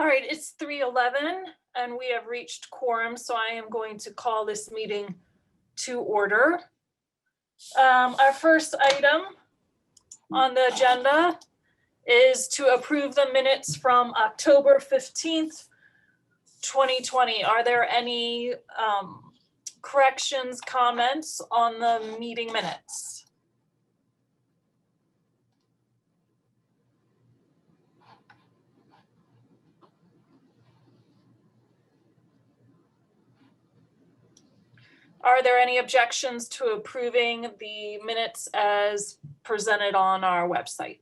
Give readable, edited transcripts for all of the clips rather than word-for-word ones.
All right, it's 3:11 and we have reached quorum, so I am going to call this meeting to order. Our first item on the agenda is to approve the minutes from October 15th, 2020. Are there any corrections, comments on the meeting minutes? Are there any objections to approving the minutes as presented on our website?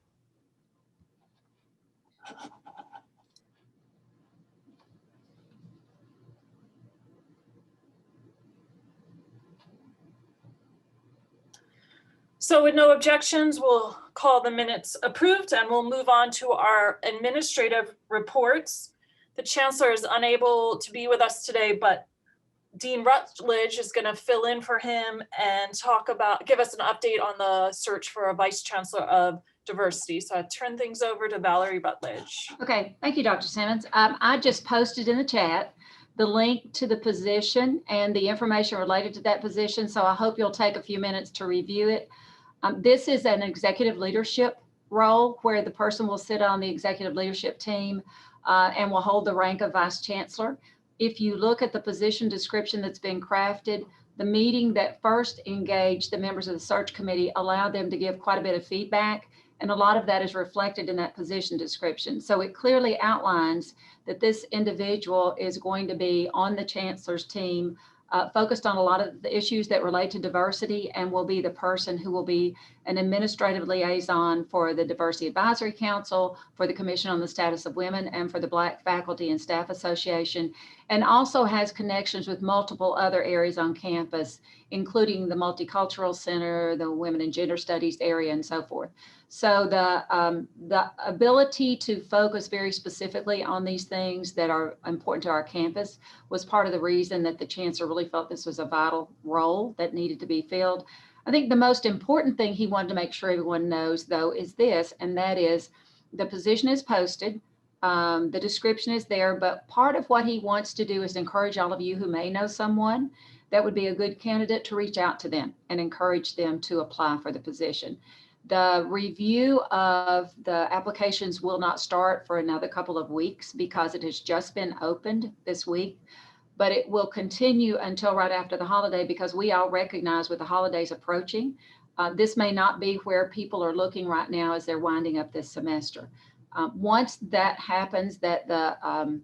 So with no objections, we'll call the minutes approved and we'll move on to our administrative reports. The Chancellor is unable to be with us today, but Dean Rutledge is going to fill in for him and give us an update on the search for a Vice Chancellor of Diversity. So I turn things over to Valerie Rutledge. Okay, thank you, Dr. Simmons. I just posted in the chat the link to the position and the information related to that position. So I hope you'll take a few minutes to review it. This is an executive leadership role where the person will sit on the executive leadership team and will hold the rank of Vice Chancellor. If you look at the position description that's been crafted, the meeting that first engaged the members of the search committee allowed them to give quite a bit of feedback, and a lot of that is reflected in that position description. So it clearly outlines that this individual is going to be on the Chancellor's team, focused on a lot of the issues that relate to diversity, and will be the person who will be an administrative liaison for the Diversity Advisory Council, for the Commission on the Status of Women, and for the Black Faculty and Staff Association, and also has connections with multiple other areas on campus, including the Multicultural Center, the Women and Gender Studies area, and so forth. So the ability to focus very specifically on these things that are important to our campus was part of the reason that the Chancellor really felt this was a vital role that needed to be filled. I think the most important thing he wanted to make sure everyone knows, though, is this, and that is the position is posted, the description is there, but part of what he wants to do is encourage all of you who may know someone that would be a good candidate to reach out to them and encourage them to apply for the position. The review of the applications will not start for another couple of weeks because it has just been opened this week, but it will continue until right after the holiday because we all recognize with the holidays approaching, this may not be where people are looking right now as they're winding up this semester. Once that happens, that the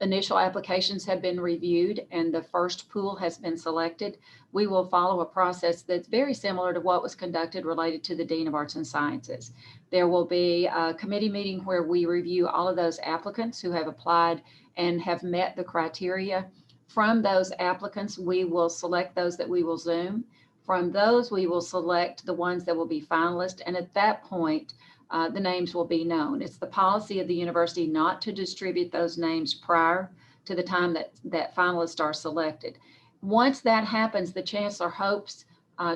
initial applications have been reviewed and the first pool has been selected, we will follow a process that's very similar to what was conducted related to the Dean of Arts and Sciences. There will be a committee meeting where we review all of those applicants who have applied and have met the criteria. From those applicants, we will select those that we will Zoom. From those, we will select the ones that will be finalists. And at that point, the names will be known. It's the policy of the university not to distribute those names prior to the time that finalists are selected. Once that happens, the Chancellor hopes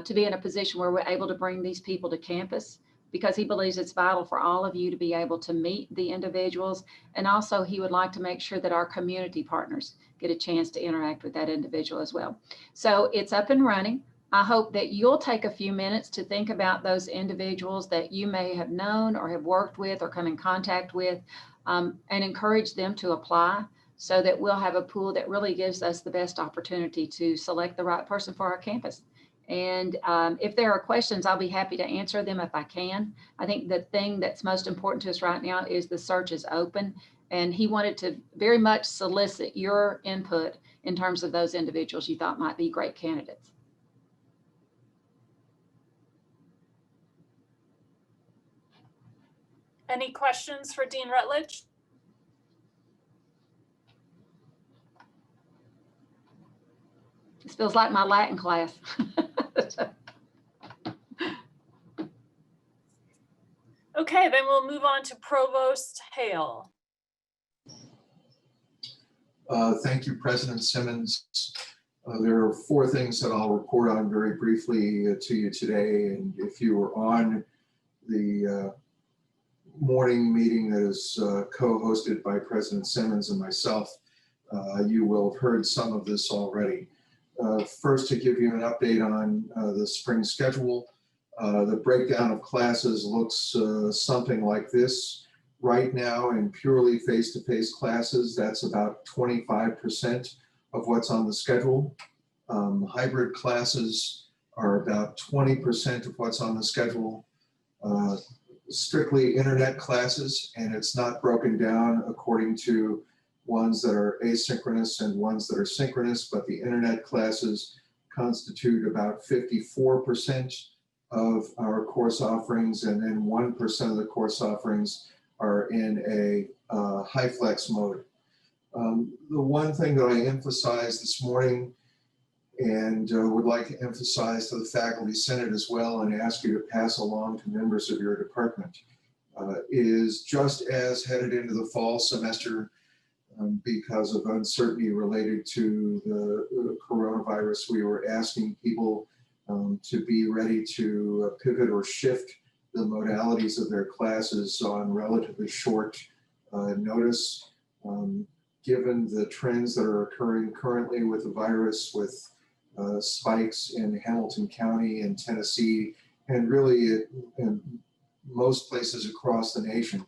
to be in a position where we're able to bring these people to campus because he believes it's vital for all of you to be able to meet the individuals. And also he would like to make sure that our community partners get a chance to interact with that individual as well. So it's up and running. I hope that you'll take a few minutes to think about those individuals that you may have known or have worked with or come in contact with and encourage them to apply so that we'll have a pool that really gives us the best opportunity to select the right person for our campus. And if there are questions, I'll be happy to answer them if I can. I think the thing that's most important to us right now is the search is open, and he wanted to very much solicit your input in terms of those individuals you thought might be great candidates. Any questions for Dean Rutledge? This feels like my Latin class. Okay, then we'll move on to Provost Hale. Thank you, President Simmons. There are 4 things that I'll report on very briefly to you today. And if you were on the morning meeting that is co-hosted by President Simmons and myself. You will have heard some of this already. First, to give you an update on the spring schedule, the breakdown of classes looks something like this. Right now, in purely face-to-face classes, that's about 25% of what's on the schedule. Hybrid classes are about 20% of what's on the schedule. Strictly internet classes, and it's not broken down according to ones that are asynchronous and ones that are synchronous, but the internet classes constitute about 54% of our course offerings, and then 1% of the course offerings are in a high flex mode. The one thing that I emphasized this morning and would like to emphasize to the Faculty Senate as well and ask you to pass along to members of your department is just as headed into the fall semester because of uncertainty related to the coronavirus, we were asking people to be ready to pivot or shift the modalities of their classes on relatively short notice. Given the trends that are occurring currently with the virus, with spikes in Hamilton County and Tennessee, and really in most places across the nation,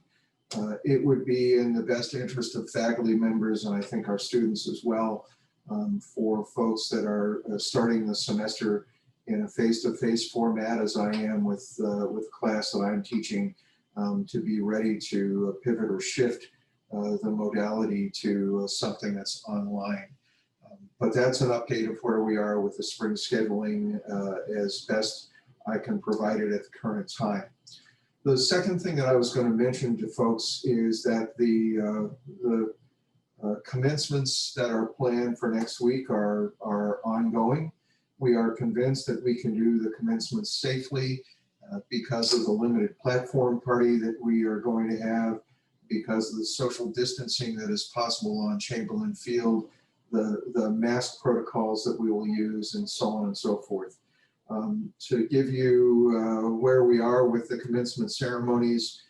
it would be in the best interest of faculty members, and I think our students as well, for folks that are starting the semester in a face-to-face format, as I am with class that I'm teaching, to be ready to pivot or shift the modality to something that's online. But that's an update of where we are with the spring scheduling as best I can provide it at the current time. The second thing that I was going to mention to folks is that the commencements that are planned for next week are ongoing. We are convinced that we can do the commencements safely because of the limited platform party that we are going to have, because of the social distancing that is possible on Chamberlain Field, the mask protocols that we will use, and so on and so forth. To give you where we are with the commencement ceremonies,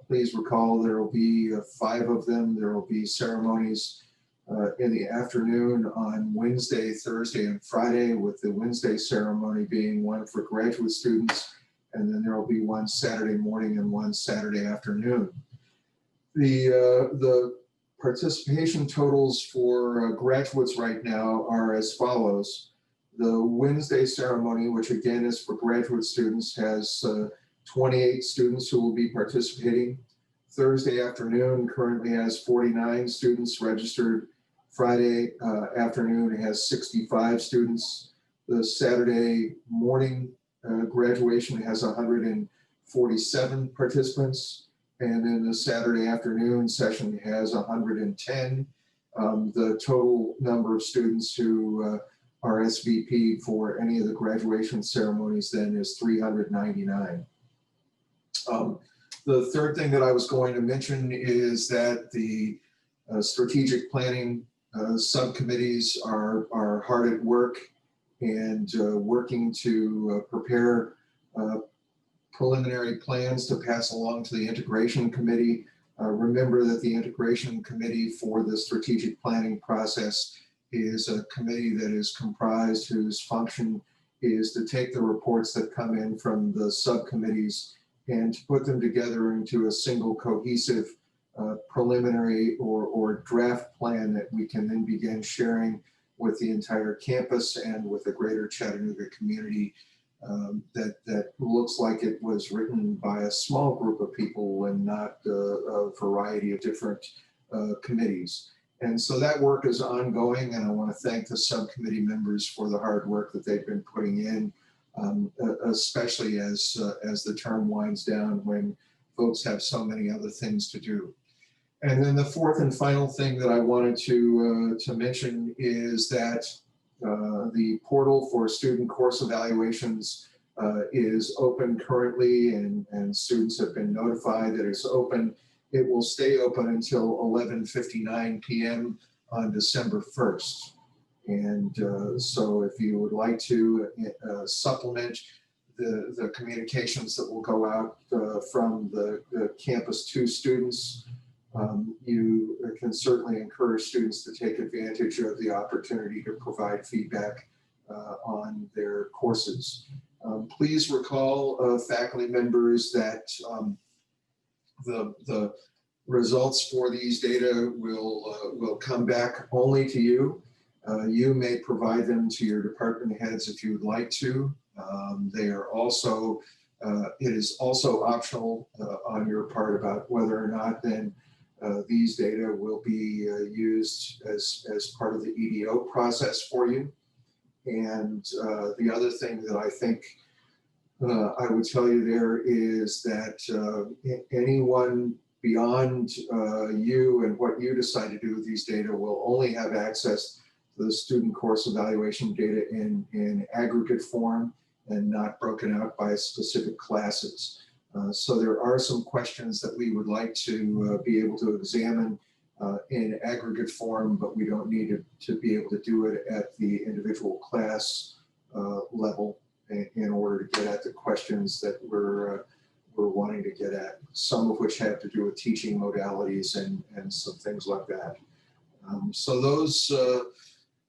please recall there will be 5 of them. There will be ceremonies in the afternoon on Wednesday, Thursday, and Friday, with the Wednesday ceremony being one for graduate students, and then there will be one Saturday morning and one Saturday afternoon. The participation totals for graduates right now are as follows. The Wednesday ceremony, which again is for graduate students, has 28 students who will be participating. Thursday afternoon currently has 49 students registered. Friday afternoon has 65 students. The Saturday morning graduation has 147 participants. And then the Saturday afternoon session has 110. The total number of students who RSVP for any of the graduation ceremonies then is 399. The third thing that I was going to mention is that the strategic planning subcommittees are hard at work and working to prepare preliminary plans to pass along to the integration committee. Remember that the integration committee for the strategic planning process is a committee that is comprised, whose function is to take the reports that come in from the subcommittees and to put them together into a single cohesive preliminary or draft plan that we can then begin sharing with the entire campus and with the greater Chattanooga community. That looks like it was written by a small group of people and not a variety of different committees. And so that work is ongoing, and I want to thank the subcommittee members for the hard work that they've been putting in, especially as the term winds down when folks have so many other things to do. And then the fourth and final thing that I wanted to mention is that the portal for student course evaluations is open currently, and students have been notified that it's open. It will stay open until 11:59 p.m. on December 1st. And so if you would like to supplement the communications that will go out from the campus to students. You can certainly encourage students to take advantage of the opportunity to provide feedback on their courses. Please recall, faculty members, that the results for these data will come back only to you. You may provide them to your department heads if you would like to. They are also, it is also optional on your part about whether or not then these data will be used as part of the EDO process for you. And the other thing that I think I would tell you there is that anyone beyond you and what you decide to do with these data will only have access to the student course evaluation data in aggregate form and not broken out by specific classes. So there are some questions that we would like to be able to examine in aggregate form, but we don't need to be able to do it at the individual class level in order to get at the questions that we're wanting to get at, some of which have to do with teaching modalities and some things like that. So those,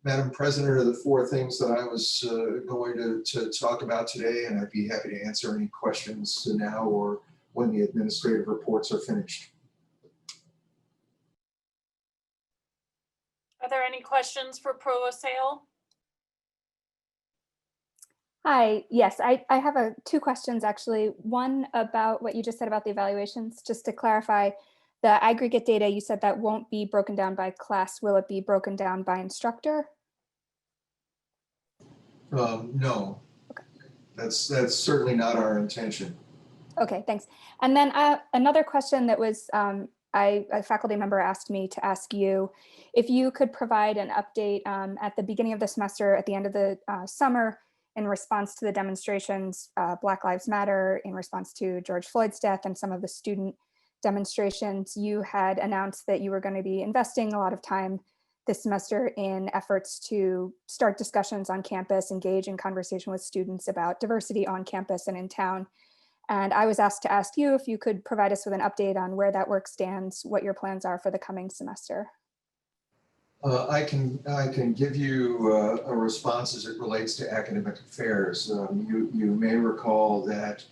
Madam President, are the four things that I was going to talk about today, and I'd be happy to answer any questions now or when the administrative reports are finished. Are there any questions for Provost Hale? Hi, yes, I have two questions actually. One about what you just said about the evaluations, just to clarify, the aggregate data, you said that won't be broken down by class. Will it be broken down by instructor? No, okay. That's certainly not our intention. Okay, thanks. And then another question that was, a faculty member asked me to ask you if you could provide an update at the beginning of the semester, at the end of the summer, in response to the demonstrations, Black Lives Matter, in response to George Floyd's death and some of the student demonstrations. You had announced that you were going to be investing a lot of time this semester in efforts to start discussions on campus, engage in conversation with students about diversity on campus and in town. And I was asked to ask you if you could provide us with an update on where that work stands, what your plans are for the coming semester. I can give you a response as it relates to academic affairs. You may recall that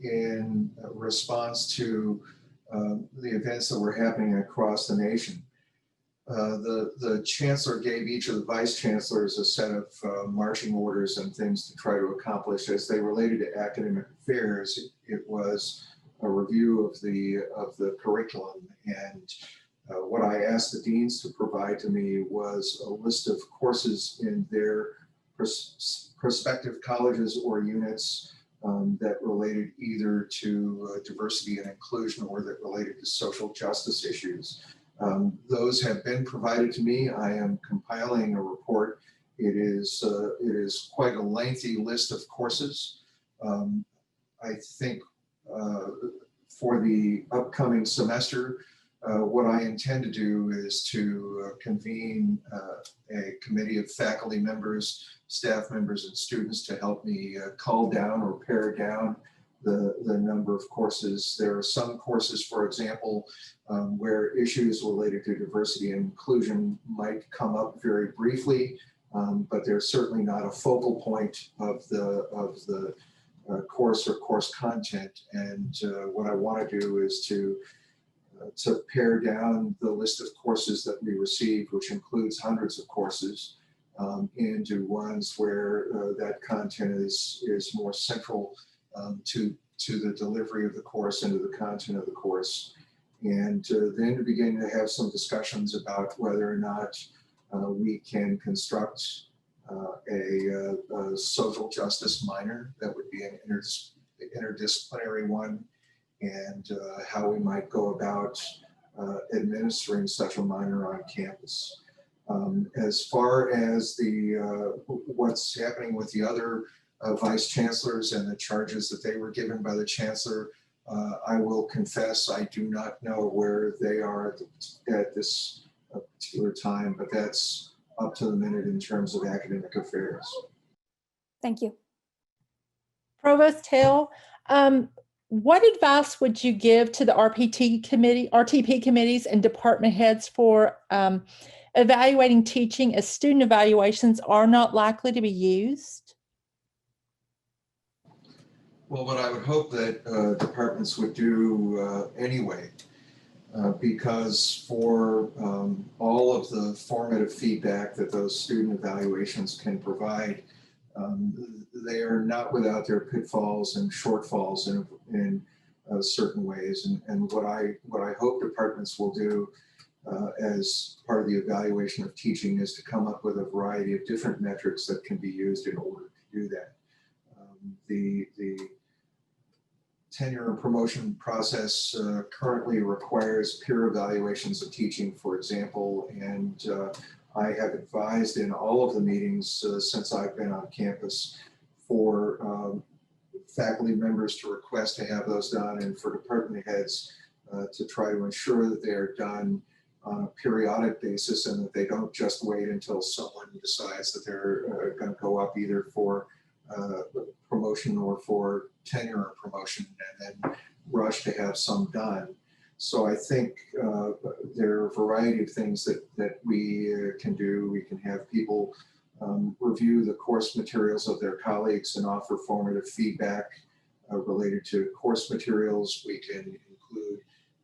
in response to the events that were happening across the nation, the chancellor gave each of the vice chancellors a set of marching orders and things to try to accomplish as they related to academic affairs. It was a review of the curriculum, and what I asked the deans to provide to me was a list of courses in their prospective colleges or units that related either to diversity and inclusion or that related to social justice issues. Those have been provided to me. I am compiling a report. It is quite a lengthy list of courses. I think for the upcoming semester, what I intend to do is to convene a committee of faculty members, staff members, and students to help me cull down or pare down the number of courses. There are some courses, for example, where issues related to diversity and inclusion might come up very briefly, but they're certainly not a focal point of the course or course content. And what I want to do is to pare down the list of courses that we receive, which includes hundreds of courses, into ones where that content is more central to the delivery of the course and to the content of the course. And then to begin to have some discussions about whether or not we can construct a social justice minor that would be an interdisciplinary one, and how we might go about administering such a minor on campus. As far as what's happening with the other vice chancellors and the charges that they were given by the chancellor, I will confess I do not know where they are at this particular time, but that's up to the minute in terms of academic affairs. Thank you. Provost Hill, what advice would you give to the RTP committees and department heads for evaluating teaching as student evaluations are not likely to be used? Well, what I would hope that departments would do anyway, because for all of the formative feedback that those student evaluations can provide, they are not without their pitfalls and shortfalls in certain ways. And what I hope departments will do as part of the evaluation of teaching is to come up with a variety of different metrics that can be used in order to do that. The tenure and promotion process currently requires peer evaluations of teaching, for example, and I have advised in all of the meetings since I've been on campus for faculty members to request to have those done, and for department heads to try to ensure that they are done on a periodic basis and that they don't just wait until someone decides that they're going to go up either for promotion or for tenure or promotion and then rush to have some done. So I think there are a variety of things that we can do. We can have people review the course materials of their colleagues and offer formative feedback related to course materials. We can include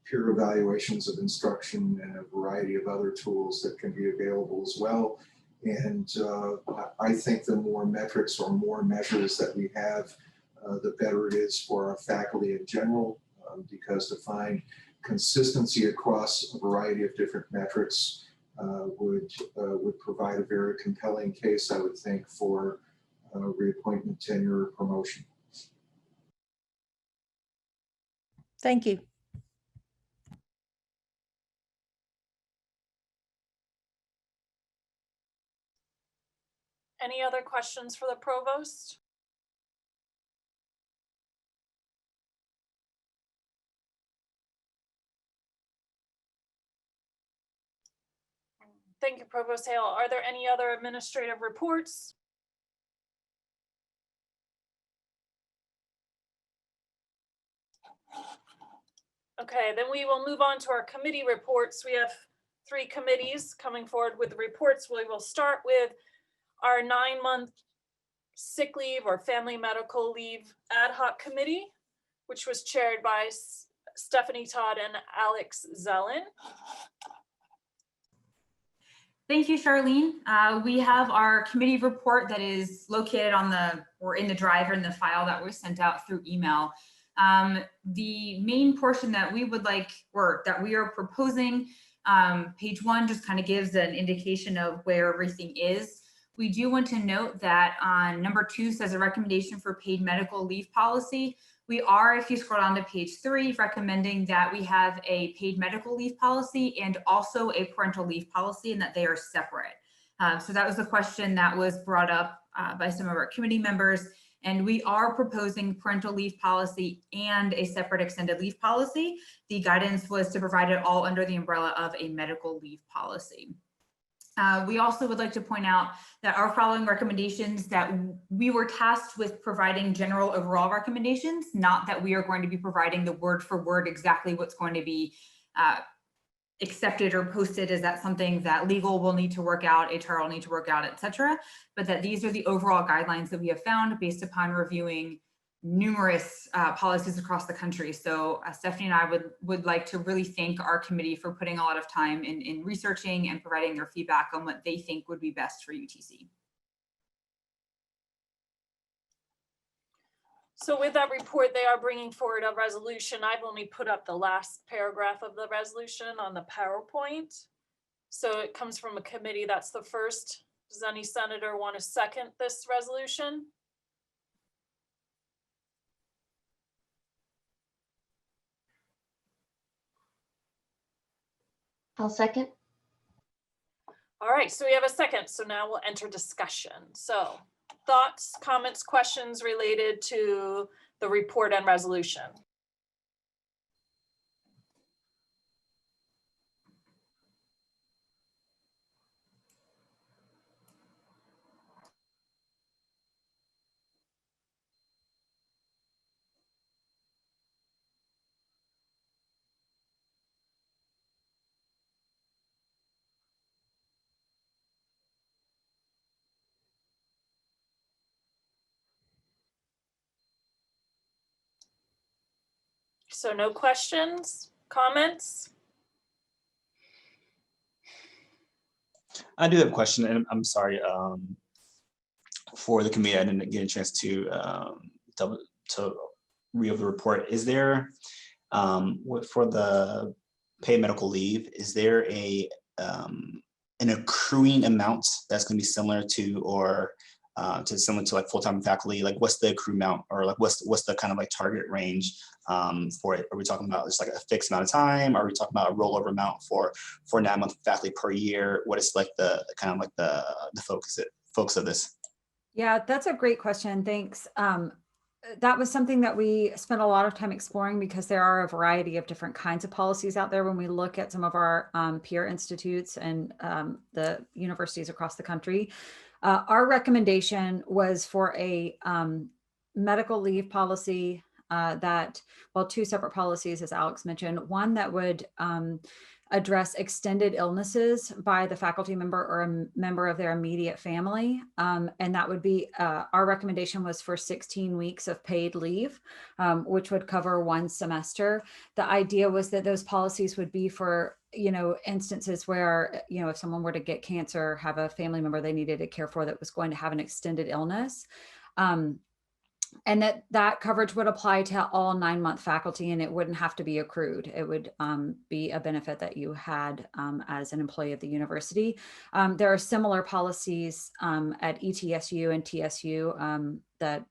peer evaluations of instruction and a variety of other tools that can be available as well. And I think the more metrics or more measures that we have, the better it is for our faculty in general, because to find consistency across a variety of different metrics would provide a very compelling case, I would think, for reappointment, tenure, or promotion. Thank you. Any other questions for the provost? Thank you, Provost Hale. Are there any other administrative reports? Okay, then we will move on to our committee reports. We have 3 committees coming forward with reports. We will start with our 9-month sick leave or family medical leave ad hoc committee, which was chaired by Stephanie Todd and Alex Zellin. Thank you, Charlene. We have our committee report that is located on in the drive or in the file that was sent out through email. The main portion that we would like, or that we are proposing, page 1 just kind of gives an indication of where everything is. We do want to note that on number 2 says a recommendation for paid medical leave policy. We are, if you scroll down to page 3, recommending that we have a paid medical leave policy and also a parental leave policy, and that they are separate. So that was a question that was brought up by some of our committee members. And we are proposing parental leave policy and a separate extended leave policy. The guidance was to provide it all under the umbrella of a medical leave policy. We also would like to point out that our following recommendations, that we were tasked with providing general overall recommendations, not that we are going to be providing the word for word exactly what's going to be accepted or posted. Is that something that legal will need to work out, HR will need to work out, etc. But that these are the overall guidelines that we have found based upon reviewing numerous policies across the country. So Stephanie and I would like to really thank our committee for putting a lot of time in researching and providing their feedback on what they think would be best for UTC. So with that report, they are bringing forward a resolution. I've only put up the last paragraph of the resolution on the PowerPoint. So it comes from a committee. That's the first. Does any senator want to second this resolution? I'll second. All right, so we have a second. So now we'll enter discussion. So thoughts, comments, questions related to the report and resolution? So no questions, comments? I do have a question, and I'm sorry, for the committee, I didn't get a chance to read over the report. Is there, for the paid medical leave, is there an accruing amount that's going to be similar to, or similar to like full-time faculty? Like, what's the accrue amount, or like what's the kind of like target range for it? Are we talking about just like a fixed amount of time? Are we talking about a rollover amount for 9-month faculty per year? What is like the kind of like the focus of this? Yeah, that's a great question. Thanks. That was something that we spent a lot of time exploring because there are a variety of different kinds of policies out there when we look at some of our peer institutes and the universities across the country. Our recommendation was for a medical leave policy two separate policies, as Alex mentioned, one that would address extended illnesses by the faculty member or a member of their immediate family. And that would be, our recommendation was for 16 weeks of paid leave, which would cover 1 semester. The idea was that those policies would be for, instances where, if someone were to get cancer, have a family member they needed to care for that was going to have an extended illness. And that coverage would apply to all 9-month faculty, and it wouldn't have to be accrued. It would be a benefit that you had as an employee of the university. There are similar policies at ETSU and TSU that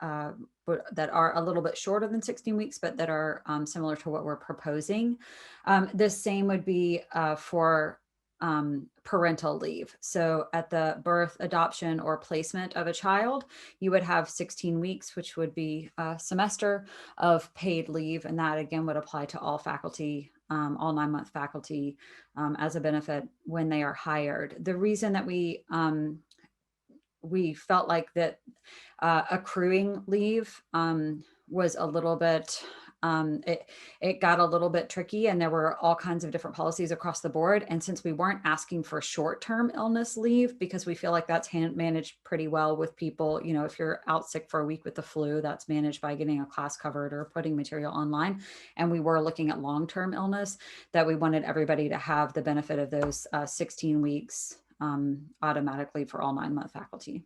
are a little bit shorter than 16 weeks, but that are similar to what we're proposing. The same would be for parental leave. So at the birth, adoption, or placement of a child, you would have 16 weeks, which would be a semester of paid leave. And that again would apply to all faculty, all 9-month faculty as a benefit when they are hired. The reason that we felt like that accruing leave was a little bit, it got a little bit tricky, and there were all kinds of different policies across the board. And since we weren't asking for short-term illness leave, because we feel like that's managed pretty well with people, if you're out sick for a week with the flu, that's managed by getting a class covered or putting material online. And we were looking at long-term illness, that we wanted everybody to have the benefit of those 16 weeks automatically for all 9-month faculty.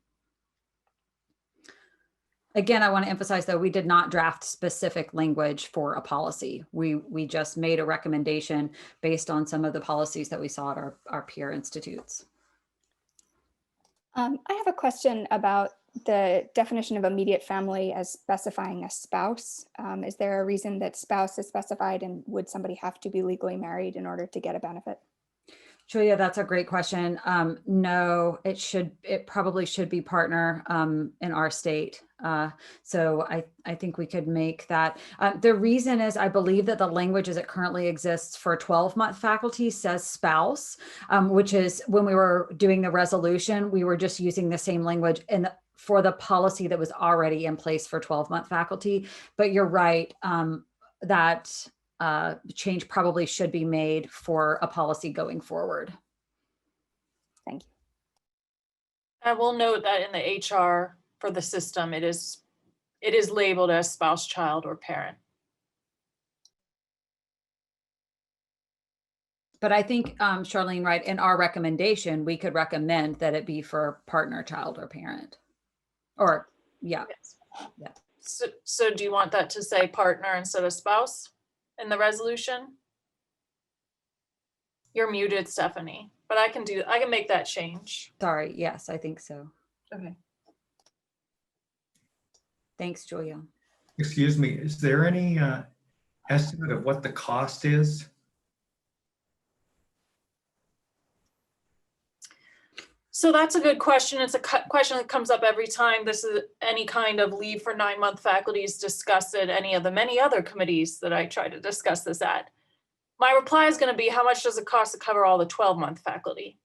Again, I want to emphasize, though, we did not draft specific language for a policy. We just made a recommendation based on some of the policies that we saw at our peer institutes. I have a question about the definition of immediate family as specifying a spouse. Is there a reason that spouse is specified, and would somebody have to be legally married in order to get a benefit? Julia, that's a great question. No, it probably should be partner in our state. So I think we could make that. The reason is I believe that the language as it currently exists for 12-month faculty says spouse, which is when we were doing the resolution, we were just using the same language for the policy that was already in place for 12-month faculty. But you're right, that change probably should be made for a policy going forward. Thank you. I will note that in the HR for the system, it is labeled as spouse, child, or parent. But I think, Charlene, right, in our recommendation, we could recommend that it be for partner, child, or parent. Or, yeah. Yes. Yeah. So do you want that to say partner instead of spouse in the resolution? You're muted, Stephanie, but I can make that change. Sorry, yes, I think so. Okay. Thanks, Julia. Excuse me, is there any estimate of what the cost is? So that's a good question. It's a question that comes up every time this is any kind of leave for 9-month faculty is discussed at any of the many other committees that I try to discuss this at. My reply is going to be, how much does it cost to cover all the 12-month faculty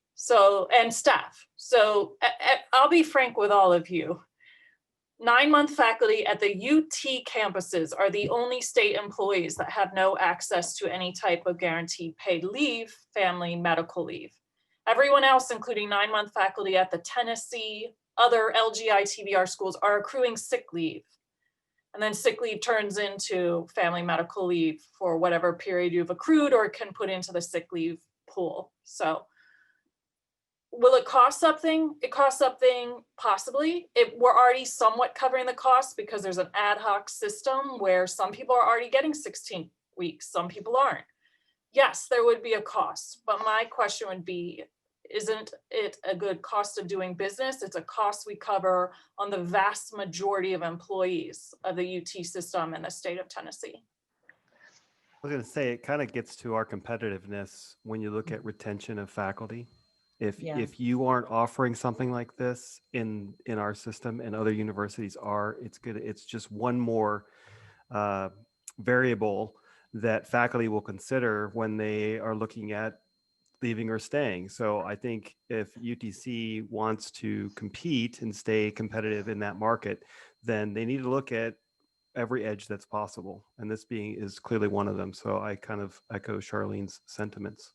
and staff? So I'll be frank with all of you. 9-month faculty at the UT campuses are the only state employees that have no access to any type of guaranteed paid leave, family medical leave. Everyone else, including 9-month faculty at the Tennessee, other LGI TBR schools, are accruing sick leave. And then sick leave turns into family medical leave for whatever period you've accrued or can put into the sick leave pool. So will it cost something? It costs something, possibly. We're already somewhat covering the cost because there's an ad hoc system where some people are already getting 16 weeks, some people aren't. Yes, there would be a cost, but my question would be, isn't it a good cost of doing business? It's a cost we cover on the vast majority of employees of the UT system in the state of Tennessee. I was going to say, it kind of gets to our competitiveness when you look at retention of faculty. If you aren't offering something like this in our system and other universities are, it's good. It's just one more variable that faculty will consider when they are looking at leaving or staying. So I think if UTC wants to compete and stay competitive in that market, then they need to look at every edge that's possible. And this is clearly one of them. So I kind of echo Charlene's sentiments.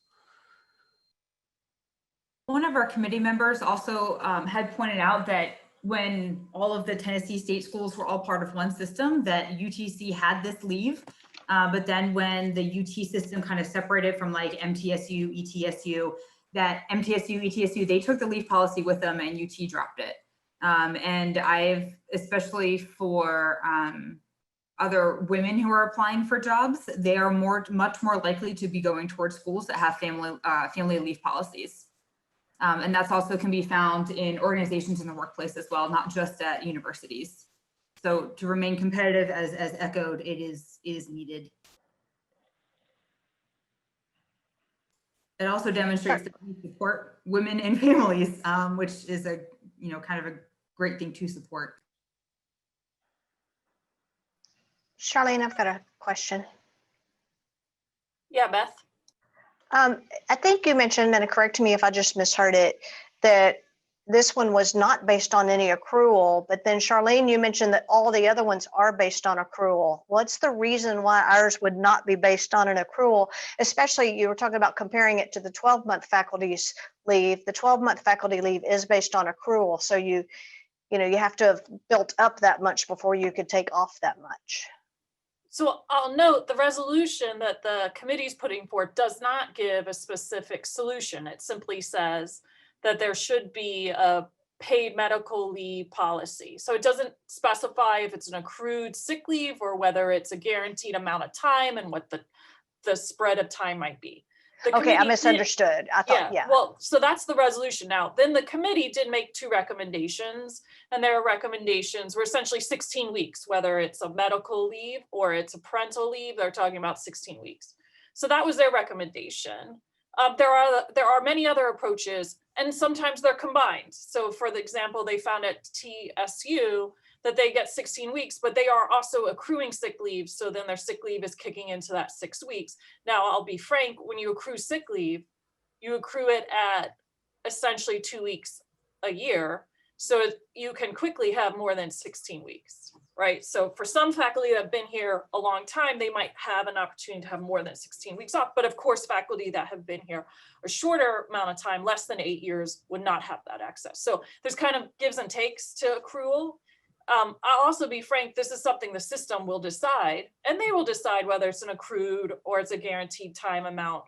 One of our committee members also had pointed out that when all of the Tennessee state schools were all part of one system, that UTC had this leave. But then when the UT system kind of separated from like MTSU, ETSU, that MTSU, ETSU, they took the leave policy with them and UT dropped it. And I've, especially for other women who are applying for jobs, they are much more likely to be going towards schools that have family leave policies. And that's also can be found in organizations in the workplace as well, not just at universities. So to remain competitive, as echoed, it is needed. It also demonstrates that we support women and families, which is a kind of a great thing to support. Charlene, I've got a question. Yeah, Beth. I think you mentioned, and correct me if I just misheard it, that this one was not based on any accrual, but then Charlene, you mentioned that all the other ones are based on accrual. What's the reason why ours would not be based on an accrual? Especially you were talking about comparing it to the 12-month faculty's leave. The 12-month faculty leave is based on accrual. So you have to have built up that much before you could take off that much. So I'll note the resolution that the committee is putting forth does not give a specific solution. It simply says that there should be a paid medical leave policy. So it doesn't specify if it's an accrued sick leave or whether it's a guaranteed amount of time and what the spread of time might be. Okay, I misunderstood. I thought, yeah. Well, so that's the resolution. Now, then the committee did make two recommendations, and their recommendations were essentially 16 weeks, whether it's a medical leave or it's a parental leave, they're talking about 16 weeks. So that was their recommendation. There are many other approaches, and sometimes they're combined. So for the example, they found at TSU that they get 16 weeks, but they are also accruing sick leave. So then their sick leave is kicking into that 6 weeks. Now, I'll be frank, when you accrue sick leave, you accrue it at essentially 2 weeks a year. So you can quickly have more than 16 weeks, right? So for some faculty that have been here a long time, they might have an opportunity to have more than 16 weeks off. But of course, faculty that have been here a shorter amount of time, less than 8 years, would not have that access. So there's kind of gives and takes to accrual. I'll also be frank, this is something the system will decide, and they will decide whether it's an accrued or it's a guaranteed time amount.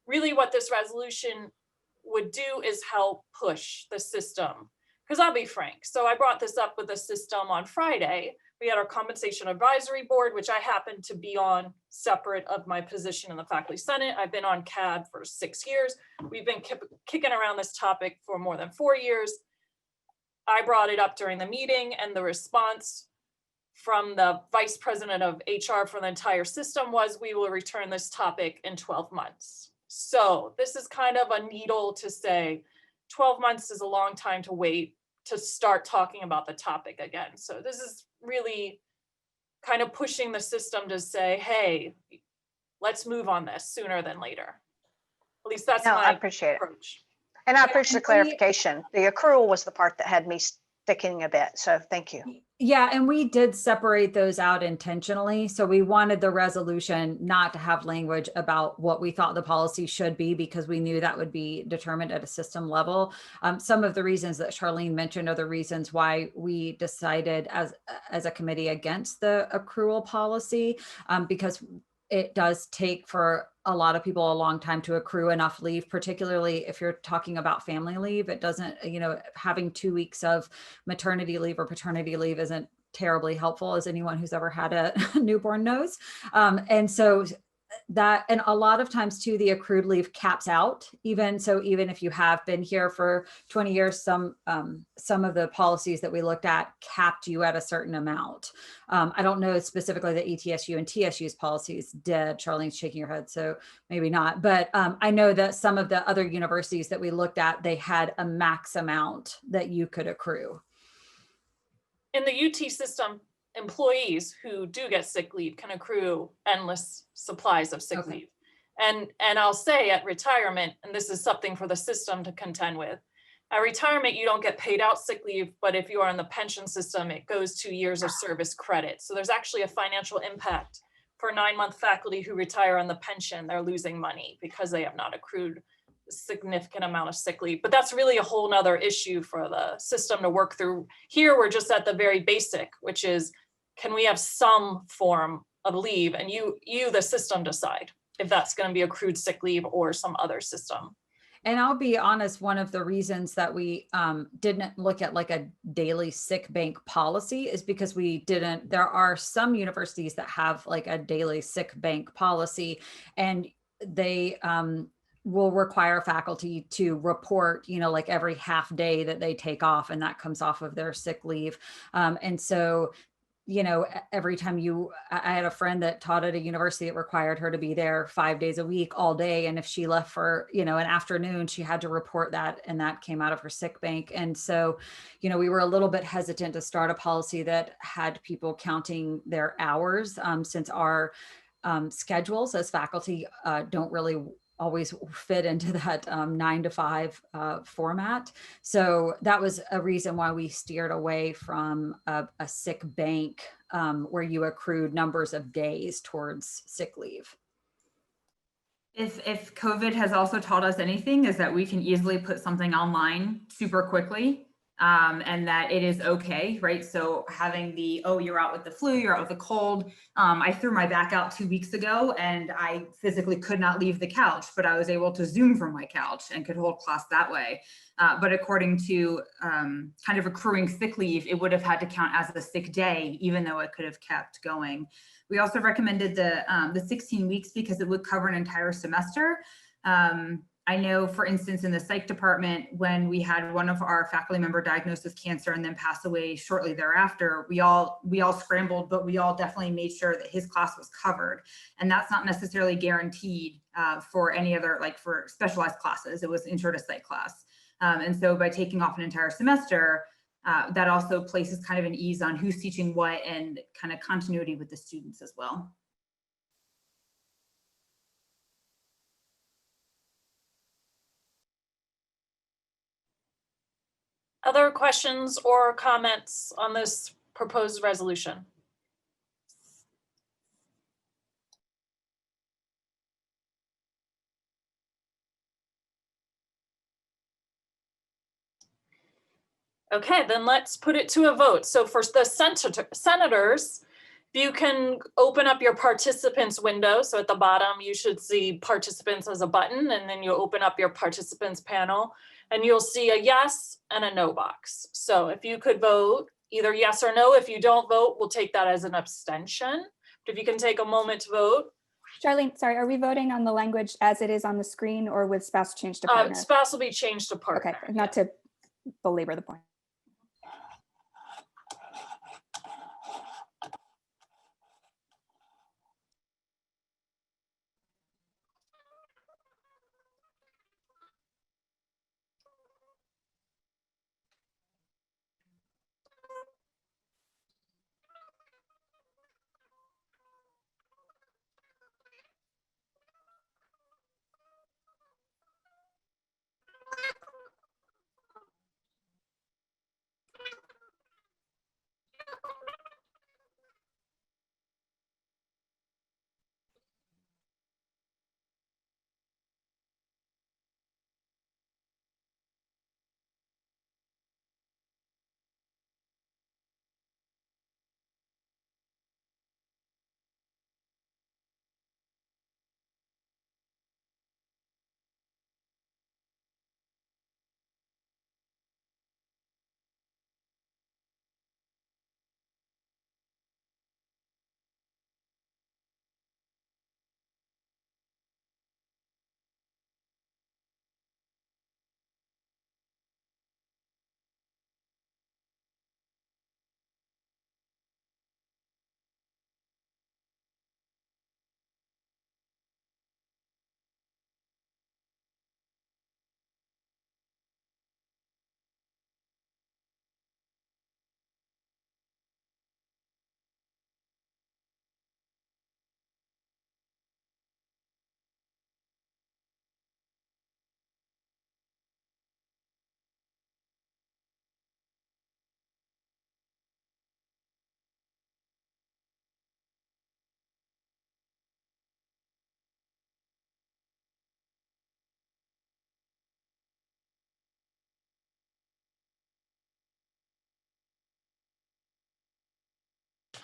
Really what this resolution would do is help push the system. Because I'll be frank, so I brought this up with the system on Friday. We had our compensation advisory board, which I happen to be on separate of my position in the faculty senate. I've been on CAD for 6 years. We've been kicking around this topic for more than 4 years. I brought it up during the meeting, and the response from the vice president of HR for the entire system was, we will return this topic in 12 months. So this is kind of a needle to say 12 months is a long time to wait to start talking about the topic again. So this is really kind of pushing the system to say, hey, let's move on this sooner than later. At least that's my I appreciate approach. And I appreciate the clarification. The accrual was the part that had me thickening a bit. So thank you. Yeah, and we did separate those out intentionally. So we wanted the resolution not to have language about what we thought the policy should be, because we knew that would be determined at a system level. Some of the reasons that Charlene mentioned are the reasons why we decided as a committee against the accrual policy, because it does take for a lot of people a long time to accrue enough leave, particularly if you're talking about family leave. It doesn't, having 2 weeks of maternity leave or paternity leave isn't terribly helpful, as anyone who's ever had a newborn knows. And so that, and a lot of times too, the accrued leave caps out. Even if you have been here for 20 years, some of the policies that we looked at capped you at a certain amount. I don't know specifically that ETSU and TSU's policies did. Charlene's shaking her head, so maybe not. But I know that some of the other universities that we looked at, they had a max amount that you could accrue. In the UT system, employees who do get sick leave can accrue endless supplies of sick Okay. leave. And I'll say at retirement, and this is something for the system to contend with, at retirement, you don't get paid out sick leave, but if you are in the pension system, it goes to years of service credit. So there's actually a financial impact for 9-month faculty who retire on the pension. They're losing money because they have not accrued a significant amount of sick leave. But that's really a whole nother issue for the system to work through. Here, we're just at the very basic, which is, can we have some form of leave? And you, the system, decide if that's going to be accrued sick leave or some other system. And I'll be honest, one of the reasons that we didn't look at like a daily sick bank policy is because there are some universities that have like a daily sick bank policy, and they will require faculty to report, like every half day that they take off, and that comes off of their sick leave. And so every time I had a friend that taught at a university that required her to be there 5 days a week, all day. And if she left for, an afternoon, she had to report that, and that came out of her sick bank. And so, we were a little bit hesitant to start a policy that had people counting their hours, since our schedules as faculty don't really always fit into that 9 to 5 format. So that was a reason why we steered away from a sick bank where you accrued numbers of days towards sick leave. If COVID has also taught us anything, is that we can easily put something online super quickly, and that it is okay, right? So having you're out with the flu, you're out with the cold. I threw my back out 2 weeks ago, and I physically could not leave the couch, but I was able to Zoom from my couch and could hold class that way. But according to kind of accruing sick leave, it would have had to count as a sick day, even though it could have kept going. We also recommended the 16 weeks because it would cover an entire semester. I know, for instance, in the psych department, when we had one of our faculty member diagnosed with cancer and then pass away shortly thereafter, we all scrambled, but we all definitely made sure that his class was covered. And that's not necessarily guaranteed for any other, like for specialized classes. It was intro to psych class. And so by taking off an entire semester, that also places kind of an ease on who's teaching what and kind of continuity with the students as well. Other questions or comments on this proposed resolution? Okay, then let's put it to a vote. So for the senators, you can open up your participants window. So at the bottom, you should see participants as a button, and then you open up your participants panel and you'll see a yes and a no box. So if you could vote either yes or no, if you don't vote, we'll take that as an abstention. But if you can take a moment to vote. Charlene, sorry, are we voting on the language as it is on the screen or with spouse change to partner? Spouse will be changed to partner. Okay, not to belabor the point.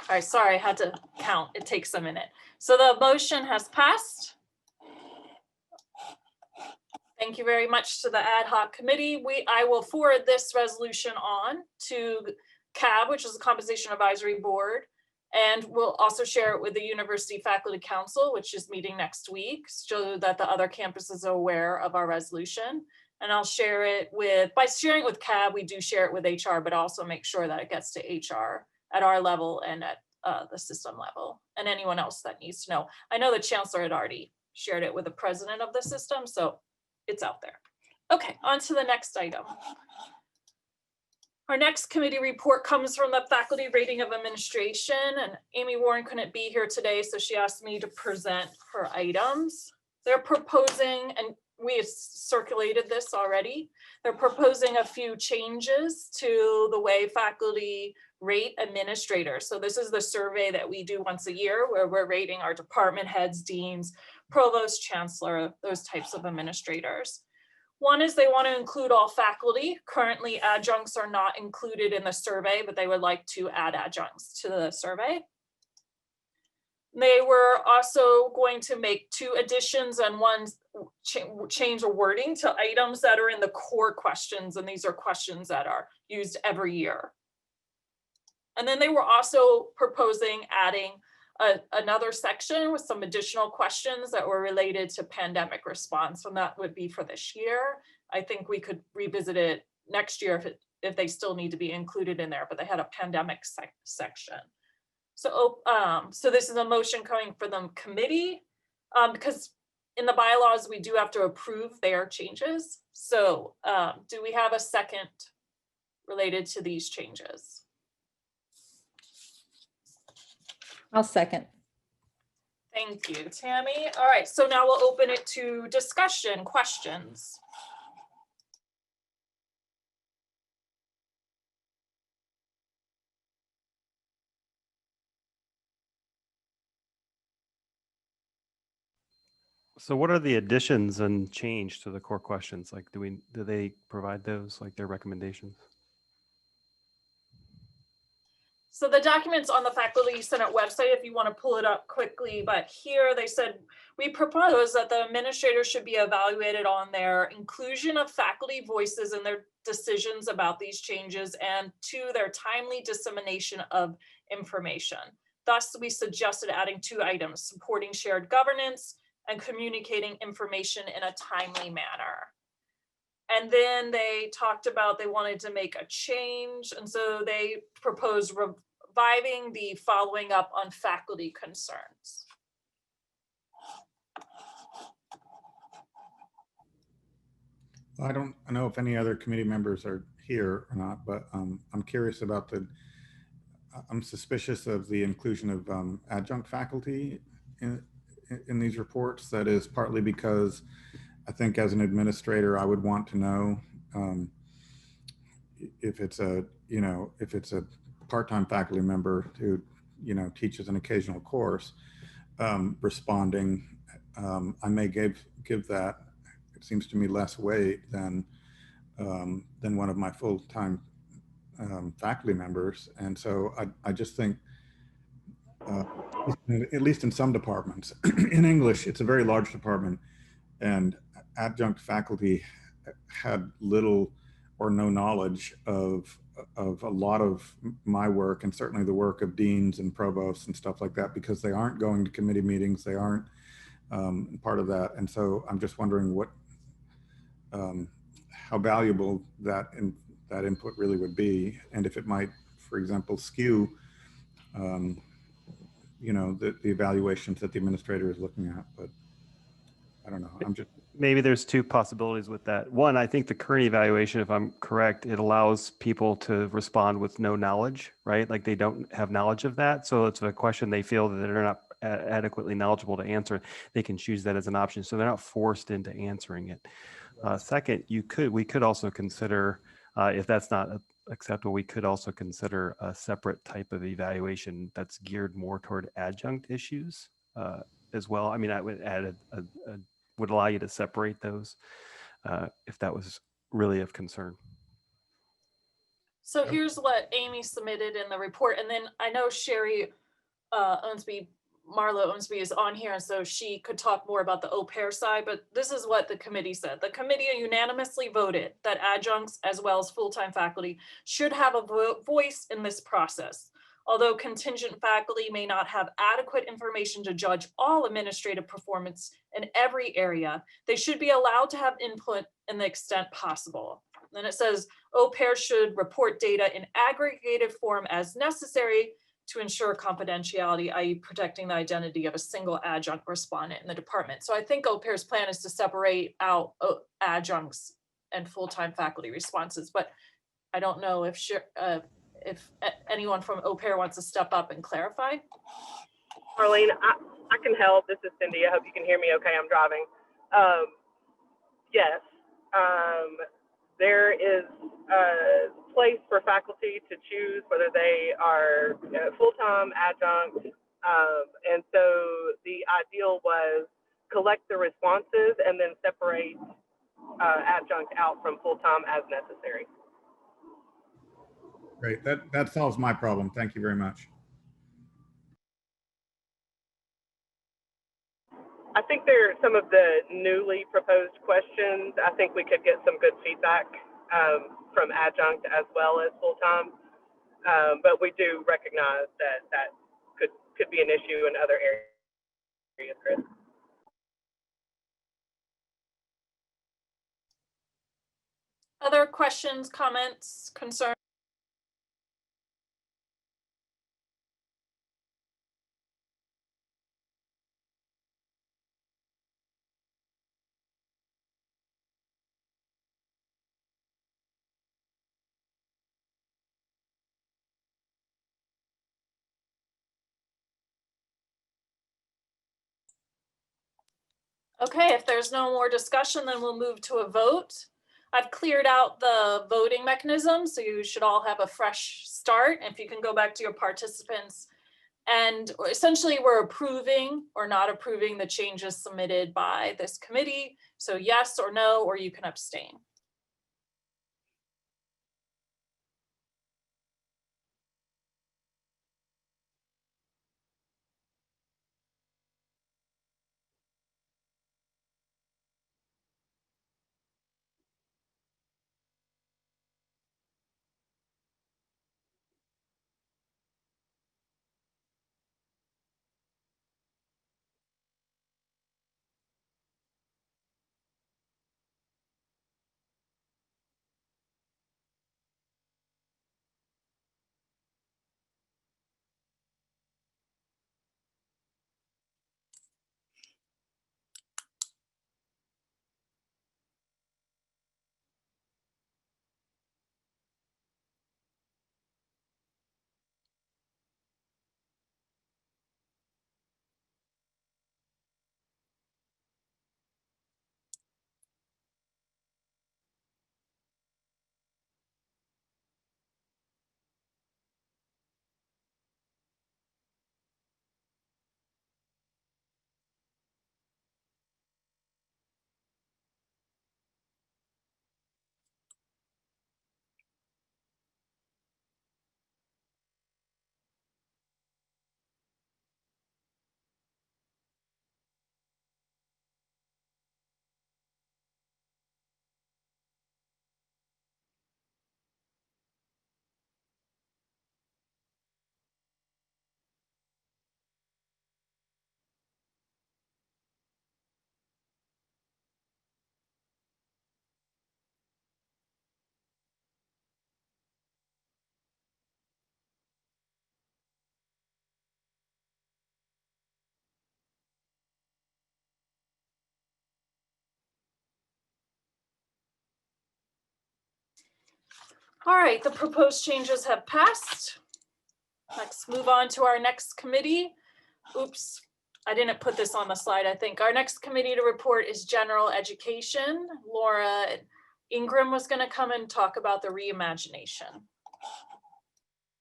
All right, sorry, I had to count. It takes a minute. So the motion has passed. Thank you very much to the ad hoc committee. I will forward this resolution on to CAB, which is the Compensation Advisory Board. And we'll also share it with the University Faculty Council, which is meeting next week, so that the other campuses are aware of our resolution. And I'll share it by sharing it with CAB, we do share it with HR, but also make sure that it gets to HR at our level and at the system level, and anyone else that needs to know. I know the chancellor had already shared it with the president of the system, so it's out there. Okay, on to the next item. Our next committee report comes from the Faculty Rating of Administration, and Amy Warren couldn't be here today, so she asked me to present her items. They're proposing, and we have circulated this already, they're proposing a few changes to the way faculty rate administrators. So this is the survey that we do once a year where we're rating our department heads, deans, provost, chancellor, those types of administrators. One is they want to include all faculty. Currently, adjuncts are not included in the survey, but they would like to add adjuncts to the survey. They were also going to make 2 additions and one change of wording to items that are in the core questions, and these are questions that are used every year. And then they were also proposing adding another section with some additional questions that were related to pandemic response, and that would be for this year. I think we could revisit it next year if they still need to be included in there, but they had a pandemic section. So, so this is a motion coming from the committee because in the bylaws, we do have to approve their changes. So do we have a second related to these changes? I'll second. Thank you, Tammy. All right, so now we'll open it to discussion, questions. So what are the additions and change to the core questions? Like, do they provide those, like their recommendations? So the documents on the Faculty Senate website, if you want to pull it up quickly, but here they said, we propose that the administrators should be evaluated on their inclusion of faculty voices in their decisions about these changes and 2, their timely dissemination of information. Thus, we suggested adding 2 items, supporting shared governance and communicating information in a timely manner. And then they talked about they wanted to make a change. And so they proposed reviving the following up on faculty concerns. I don't know if any other committee members are here or not, but I'm curious about I'm suspicious of the inclusion of adjunct faculty in these reports. That is partly because I think as an administrator, I would want to know if it's a part-time faculty member who, teaches an occasional course, responding, I may give that, it seems to me, less weight than one of my full-time faculty members. And so I just think, at least in some departments, in English, it's a very large department, and adjunct faculty had little or no knowledge of a lot of my work, and certainly the work of deans and provosts and stuff like that, because they aren't going to committee meetings, they aren't part of that. And so I'm just wondering how valuable that input really would be, and if it might, for example, skew the evaluations that the administrator is looking at. But I don't know. Maybe there's 2 possibilities with that. One, I think the current evaluation, if I'm correct, it allows people to respond with no knowledge, right? Like they don't have knowledge of that. So it's a question they feel that they're not adequately knowledgeable to answer. They can choose that as an option. So they're not forced into answering it. Second, we could also consider, if that's not acceptable, we could also consider a separate type of evaluation that's geared more toward adjunct issues as well. I mean, I would add would allow you to separate those if that was really of concern. So here's what Amy submitted in the report, and then I know Sherry Marla Owensby is on here, and so she could talk more about the au pair side, but this is what the committee said. The committee unanimously voted that adjuncts as well as full-time faculty should have a voice in this process. Although contingent faculty may not have adequate information to judge all administrative performance in every area, they should be allowed to have input in the extent possible. Then it says au pair should report data in aggregated form as necessary to ensure confidentiality, i.e. protecting the identity of a single adjunct respondent in the department. So I think au pair's plan is to separate out adjuncts and full-time faculty responses, but I don't know if anyone from au pair wants to step up and clarify. Arlene, I can help. This is Cindy. I hope you can hear me okay. I'm driving. Yes, there is a place for faculty to choose whether they are full-time, adjunct, and so the ideal was collect the responses and then separate adjunct out from full-time as necessary. Great, that solves my problem. Thank you very much. I think there are some of the newly proposed questions. I think we could get some good feedback from adjunct as well as full-time, but we do recognize that that could be an issue in other areas, Chris. Other questions, comments, concerns? Okay, if there's no more discussion, then we'll move to a vote. I've cleared out the voting mechanism, so you should all have a fresh start. If you can go back to your participants, and essentially we're approving or not approving the changes submitted by this committee. So yes or no, or you can abstain. All right, the proposed changes have passed. Let's move on to our next committee. Oops, I didn't put this on the slide, I think. Our next committee to report is General Education. Laura Ingram was going to come and talk about the reimagination.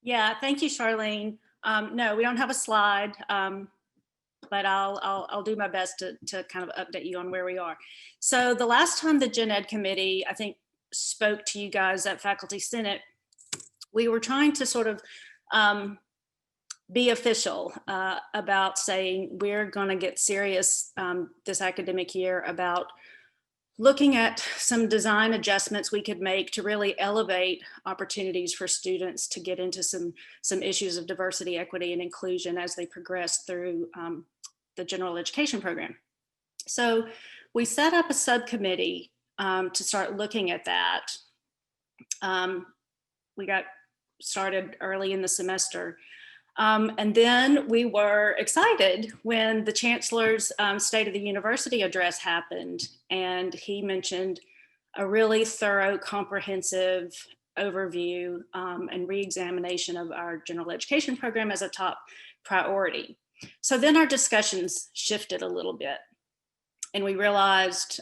Yeah, thank you, Charlene. No, we don't have a slide, but I'll do my best to kind of update you on where we are. So the last time the Gen Ed committee, I think, spoke to you guys at Faculty Senate, we were trying to sort of be official about saying we're going to get serious this academic year about looking at some design adjustments we could make to really elevate opportunities for students to get into some issues of diversity, equity, and inclusion as they progress through the general education program. So we set up a subcommittee to start looking at that. We got started early in the semester. And then we were excited when the Chancellor's State of the University address happened, and he mentioned a really thorough, comprehensive overview and re-examination of our general education program as a top priority. So then our discussions shifted a little bit, and we realized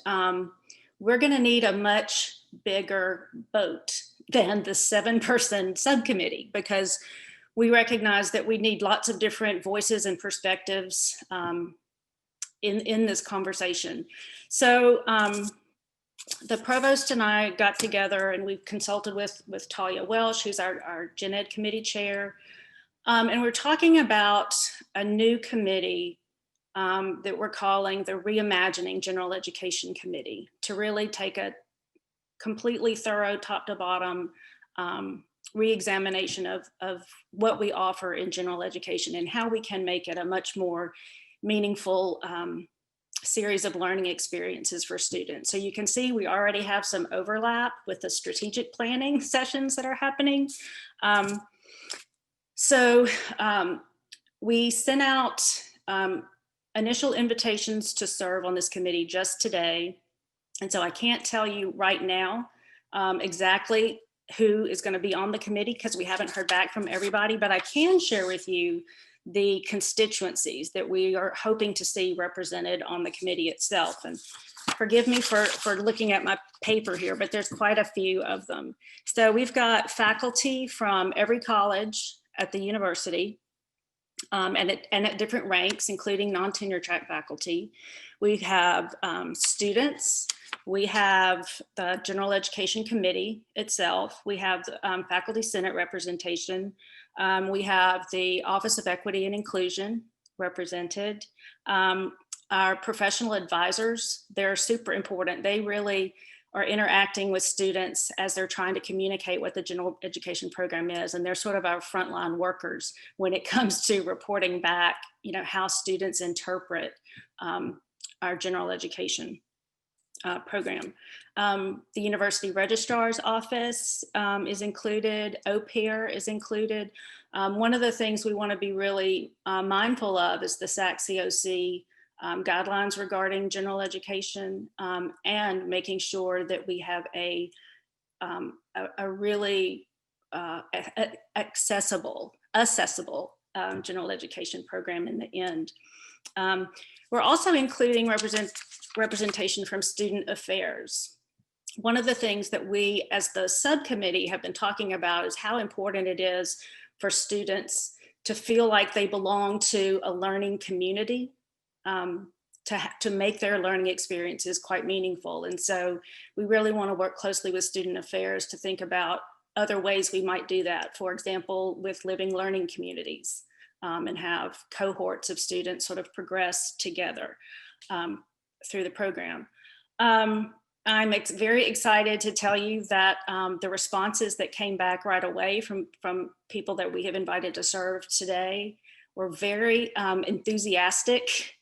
we're going to need a much bigger boat than the 7-person subcommittee, because we recognize that we need lots of different voices and perspectives in this conversation. So the provost and I got together and we consulted with Talia Welsh, who's our Gen Ed committee chair. And we're talking about a new committee that we're calling the Reimagining General Education Committee, to really take a completely thorough top to bottom re-examination of what we offer in general education and how we can make it a much more meaningful series of learning experiences for students. So you can see we already have some overlap with the strategic planning sessions that are happening. We sent out initial invitations to serve on this committee just today. And so I can't tell you right now exactly who is going to be on the committee because we haven't heard back from everybody, but I can share with you the constituencies that we are hoping to see represented on the committee itself. And forgive me for looking at my paper here, but there's quite a few of them. So we've got faculty from every college at the university and at different ranks, including non-tenure track faculty. We have students. We have the General Education Committee itself. We have Faculty Senate representation. We have the Office of Equity and Inclusion represented. Our professional advisors, they're super important. They really are interacting with students as they're trying to communicate what the general education program is. And they're sort of our frontline workers when it comes to reporting back, how students interpret our general education program. The University Registrar's Office is included, OPIR is included. One of the things we want to be really mindful of is the SAC-COC guidelines regarding general education and making sure that we have a really accessible general education program in the end. We're also including representation from student affairs. One of the things that we as the subcommittee have been talking about is how important it is for students to feel like they belong to a learning community, to make their learning experiences quite meaningful. And so we really want to work closely with student affairs to think about other ways we might do that. For example, with living learning communities and have cohorts of students sort of progress together through the program. I'm very excited to tell you that the responses that came back right away from people that we have invited to serve today were very enthusiastic.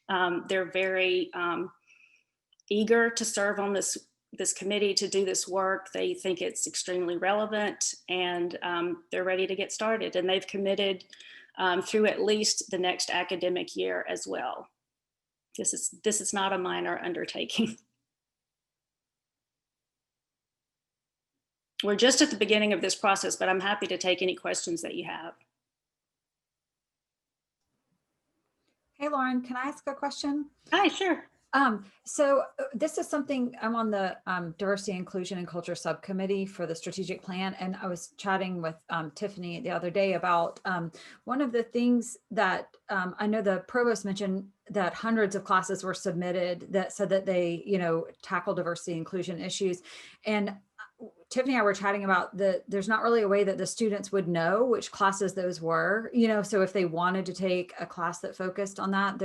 They're very eager to serve on this committee, to do this work. They think it's extremely relevant, and they're ready to get started. And they've committed through at least the next academic year as well. This is not a minor undertaking. We're just at the beginning of this process, but I'm happy to take any questions that you have. Hey, Lauren, can I ask a question? Hi, sure. So this is something, I'm on the Diversity, Inclusion, and Culture Subcommittee for the strategic plan. And I was chatting with Tiffany the other day about one of the things that I know the provost mentioned that hundreds of classes were submitted that said that they, tackle diversity inclusion issues. And Tiffany and I were chatting about there's not really a way that the students would know which classes those were, so if they wanted to take a class that focused on that,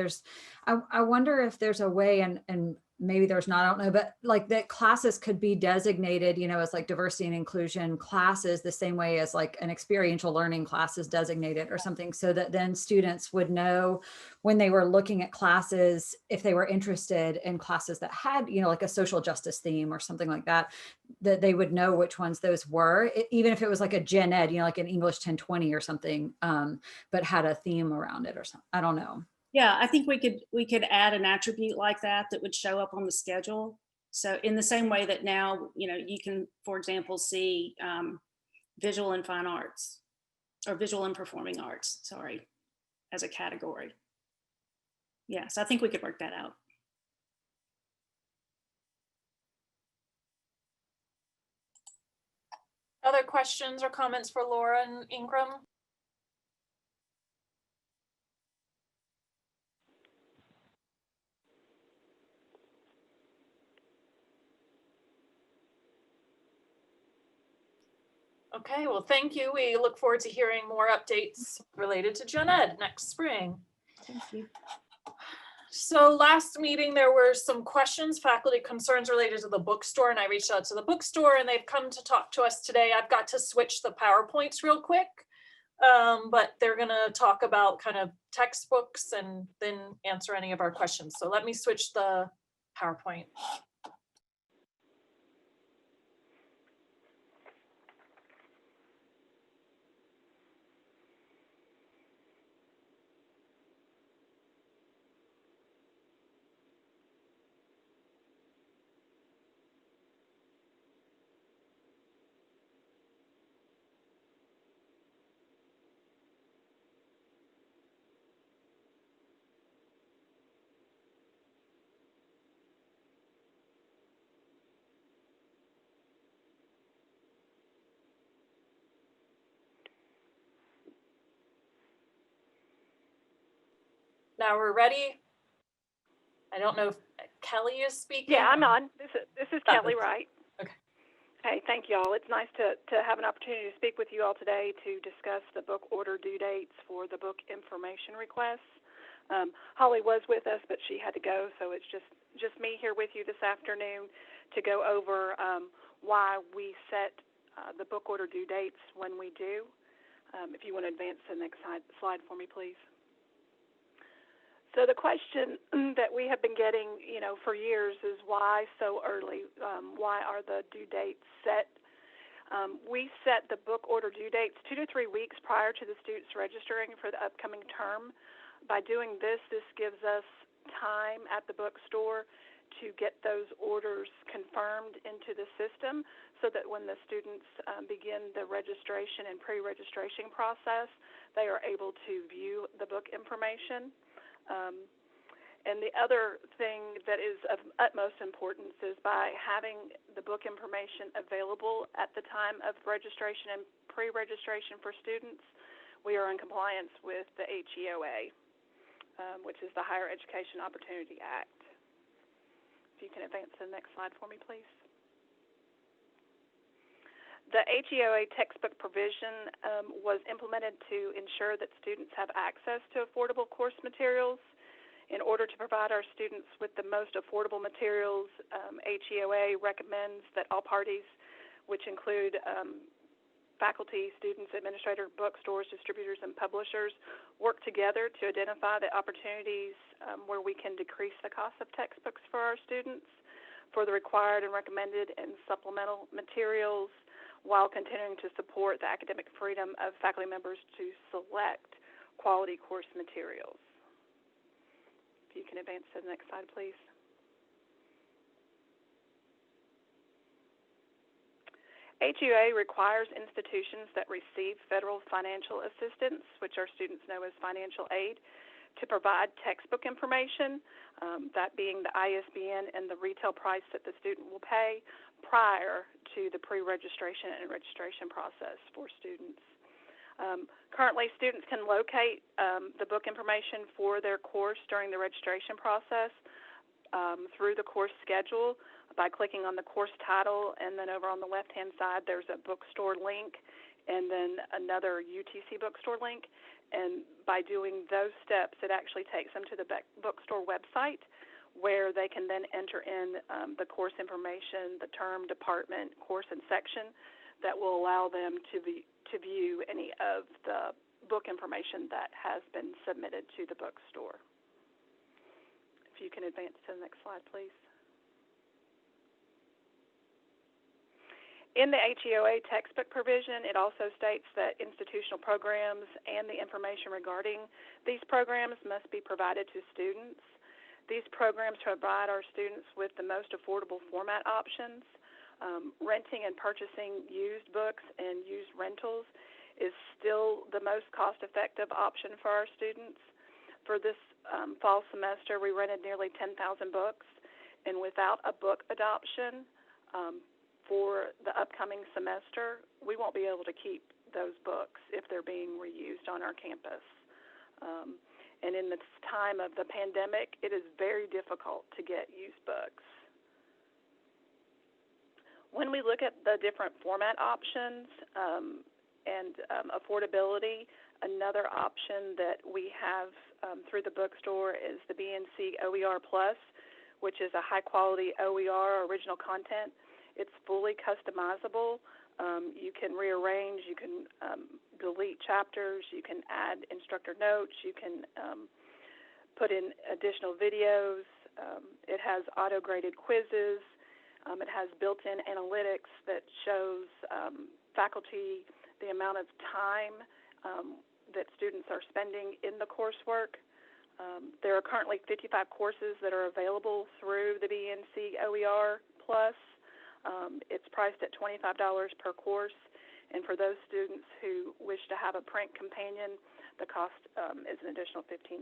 I wonder if there's a way, and maybe there's not, I don't know, but like that classes could be designated, as like diversity and inclusion classes, the same way as like an experiential learning class is designated or something, so that then students would know when they were looking at classes, if they were interested in classes that had, like a social justice theme or something like that, that they would know which ones those were, even if it was like a gen ed, like an English 1020 or something, but had a theme around it or something. I don't know. Yeah, I think we could add an attribute like that would show up on the schedule. So in the same way that now, you can, for example, see visual and fine arts, or visual and performing arts, sorry, as a category. Yeah, so I think we could work that out. Other questions or comments for Laura and Ingram? Okay, well, thank you. We look forward to hearing more updates related to Gen Ed next spring. Thank you. So last meeting, there were some questions, faculty concerns related to the bookstore, and I reached out to the bookstore and they've come to talk to us today. I've got to switch the PowerPoints real quick, but they're gonna talk about kind of textbooks and then answer any of our questions. So let me switch the PowerPoint. Now we're ready. I don't know if Kelly is speaking. Yeah, I'm on. This is Kelly Wright. Okay. Hey, thank you all. It's nice to have an opportunity to speak with you all today to discuss the book order due dates for the book information requests. Holly was with us, but she had to go, so it's just me here with you this afternoon to go over why we set the book order due dates when we do. If you want to advance to the next slide for me, please. So the question that we have been getting, for years is why so early? Why are the due dates set? We set the book order due dates 2 to 3 weeks prior to the students registering for the upcoming term. By doing this gives us time at the bookstore to get those orders confirmed into the system so that when the students begin the registration and pre-registration process, they are able to view the book information. And the other thing that is of utmost importance is by having the book information available at the time of registration and pre-registration for students, we are in compliance with the HEOA, which is the Higher Education Opportunity Act. If you can advance to the next slide for me, please. The HEOA textbook provision was implemented to ensure that students have access to affordable course materials. In order to provide our students with the most affordable materials, HEOA recommends that all parties, which include faculty, students, administrators, bookstores, distributors, and publishers, work together to identify the opportunities where we can decrease the cost of textbooks for our students, for the required and recommended and supplemental materials, while continuing to support the academic freedom of faculty members to select quality course materials. If you can advance to the next slide, please. HEOA requires institutions that receive federal financial assistance, which our students know as financial aid, to provide textbook information, that being the ISBN and the retail price that the student will pay prior to the pre-registration and registration process for students. Currently, students can locate the book information for their course during the registration process through the course schedule by clicking on the course title, and then over on the left-hand side, there's a bookstore link, and then another UTC bookstore link. And by doing those steps, it actually takes them to the bookstore website, where they can then enter in the course information, the term, department, course, and section that will allow them to view any of the book information that has been submitted to the bookstore. If you can advance to the next slide, please. In the HEOA textbook provision, it also states that institutional programs and the information regarding these programs must be provided to students. These programs provide our students with the most affordable format options. Renting and purchasing used books and used rentals is still the most cost-effective option for our students. For this fall semester, we rented nearly 10,000 books, and without a book adoption for the upcoming semester, we won't be able to keep those books if they're being reused on our campus. And in this time of the pandemic, it is very difficult to get used books. When we look at the different format options and affordability, another option that we have through the bookstore is the BNC OER Plus, which is a high-quality OER, original content. It's fully customizable. You can rearrange, you can delete chapters, you can add instructor notes, you can put in additional videos. It has auto-graded quizzes. It has built-in analytics that shows faculty the amount of time that students are spending in the coursework. There are currently 55 courses that are available through the BNC OER Plus. It's priced at $25 per course, and for those students who wish to have a print companion, the cost is an additional $15.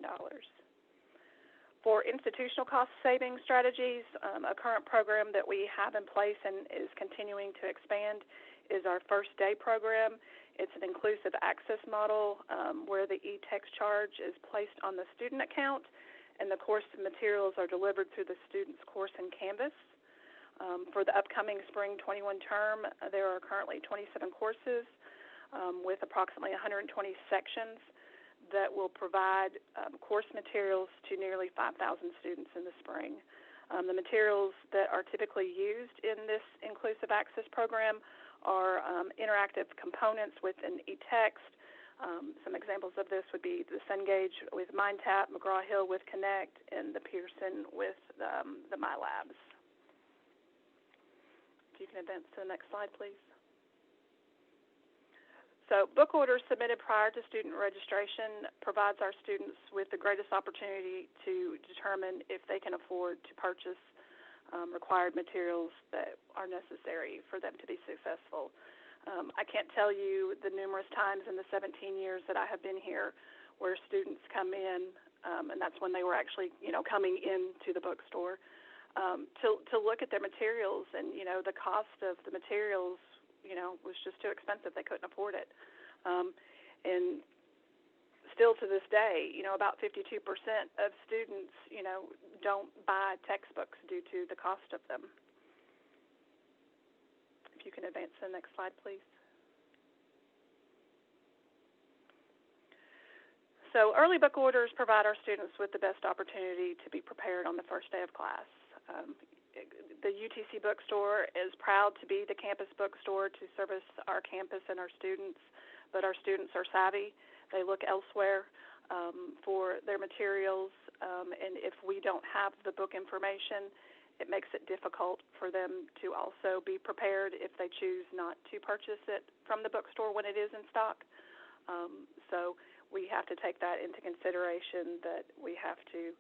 For institutional cost-saving strategies, a current program that we have in place and is continuing to expand is our First Day program. It's an inclusive access model where the e-text charge is placed on the student account, and the course materials are delivered through the student's course in Canvas. For the upcoming spring 21 term, there are currently 27 courses with approximately 120 sections that will provide course materials to nearly 5,000 students in the spring. The materials that are typically used in this inclusive access program are interactive components with an e-text. Some examples of this would be the Cengage with MindTap, McGraw-Hill with Connect, and the Pearson with the MyLabs. If you can advance to the next slide, please. So book orders submitted prior to student registration provides our students with the greatest opportunity to determine if they can afford to purchase required materials that are necessary for them to be successful. I can't tell you the numerous times in the 17 years that I have been here where students come in, and that's when they were actually, coming into the bookstore, to look at their materials, and the cost of the materials was just too expensive. They couldn't afford it. And still to this day, about 52% of students, don't buy textbooks due to the cost of them. If you can advance to the next slide, please. So early book orders provide our students with the best opportunity to be prepared on the first day of class. The UTC bookstore is proud to be the campus bookstore to service our campus and our students, but our students are savvy. They look elsewhere for their materials, and if we don't have the book information, it makes it difficult for them to also be prepared if they choose not to purchase it from the bookstore when it is in stock. So we have to take that into consideration, that we have to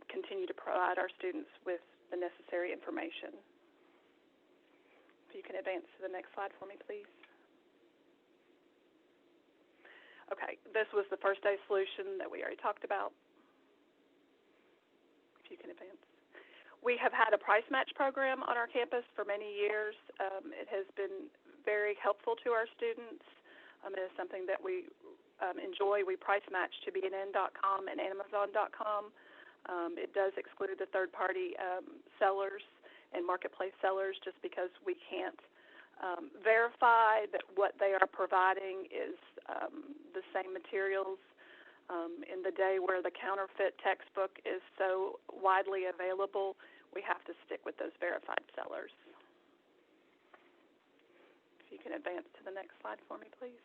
continue to provide our students with the necessary information. If you can advance to the next slide for me, please. Okay, this was the first day solution that we already talked about. If you can advance. We have had a price match program on our campus for many years. It has been very helpful to our students. It is something that we enjoy. We price match to BNN.com and Amazon.com. It does exclude the third-party sellers and marketplace sellers just because we can't verify that what they are providing is the same materials. In the day where the counterfeit textbook is so widely available, we have to stick with those verified sellers. If you can advance to the next slide for me, please.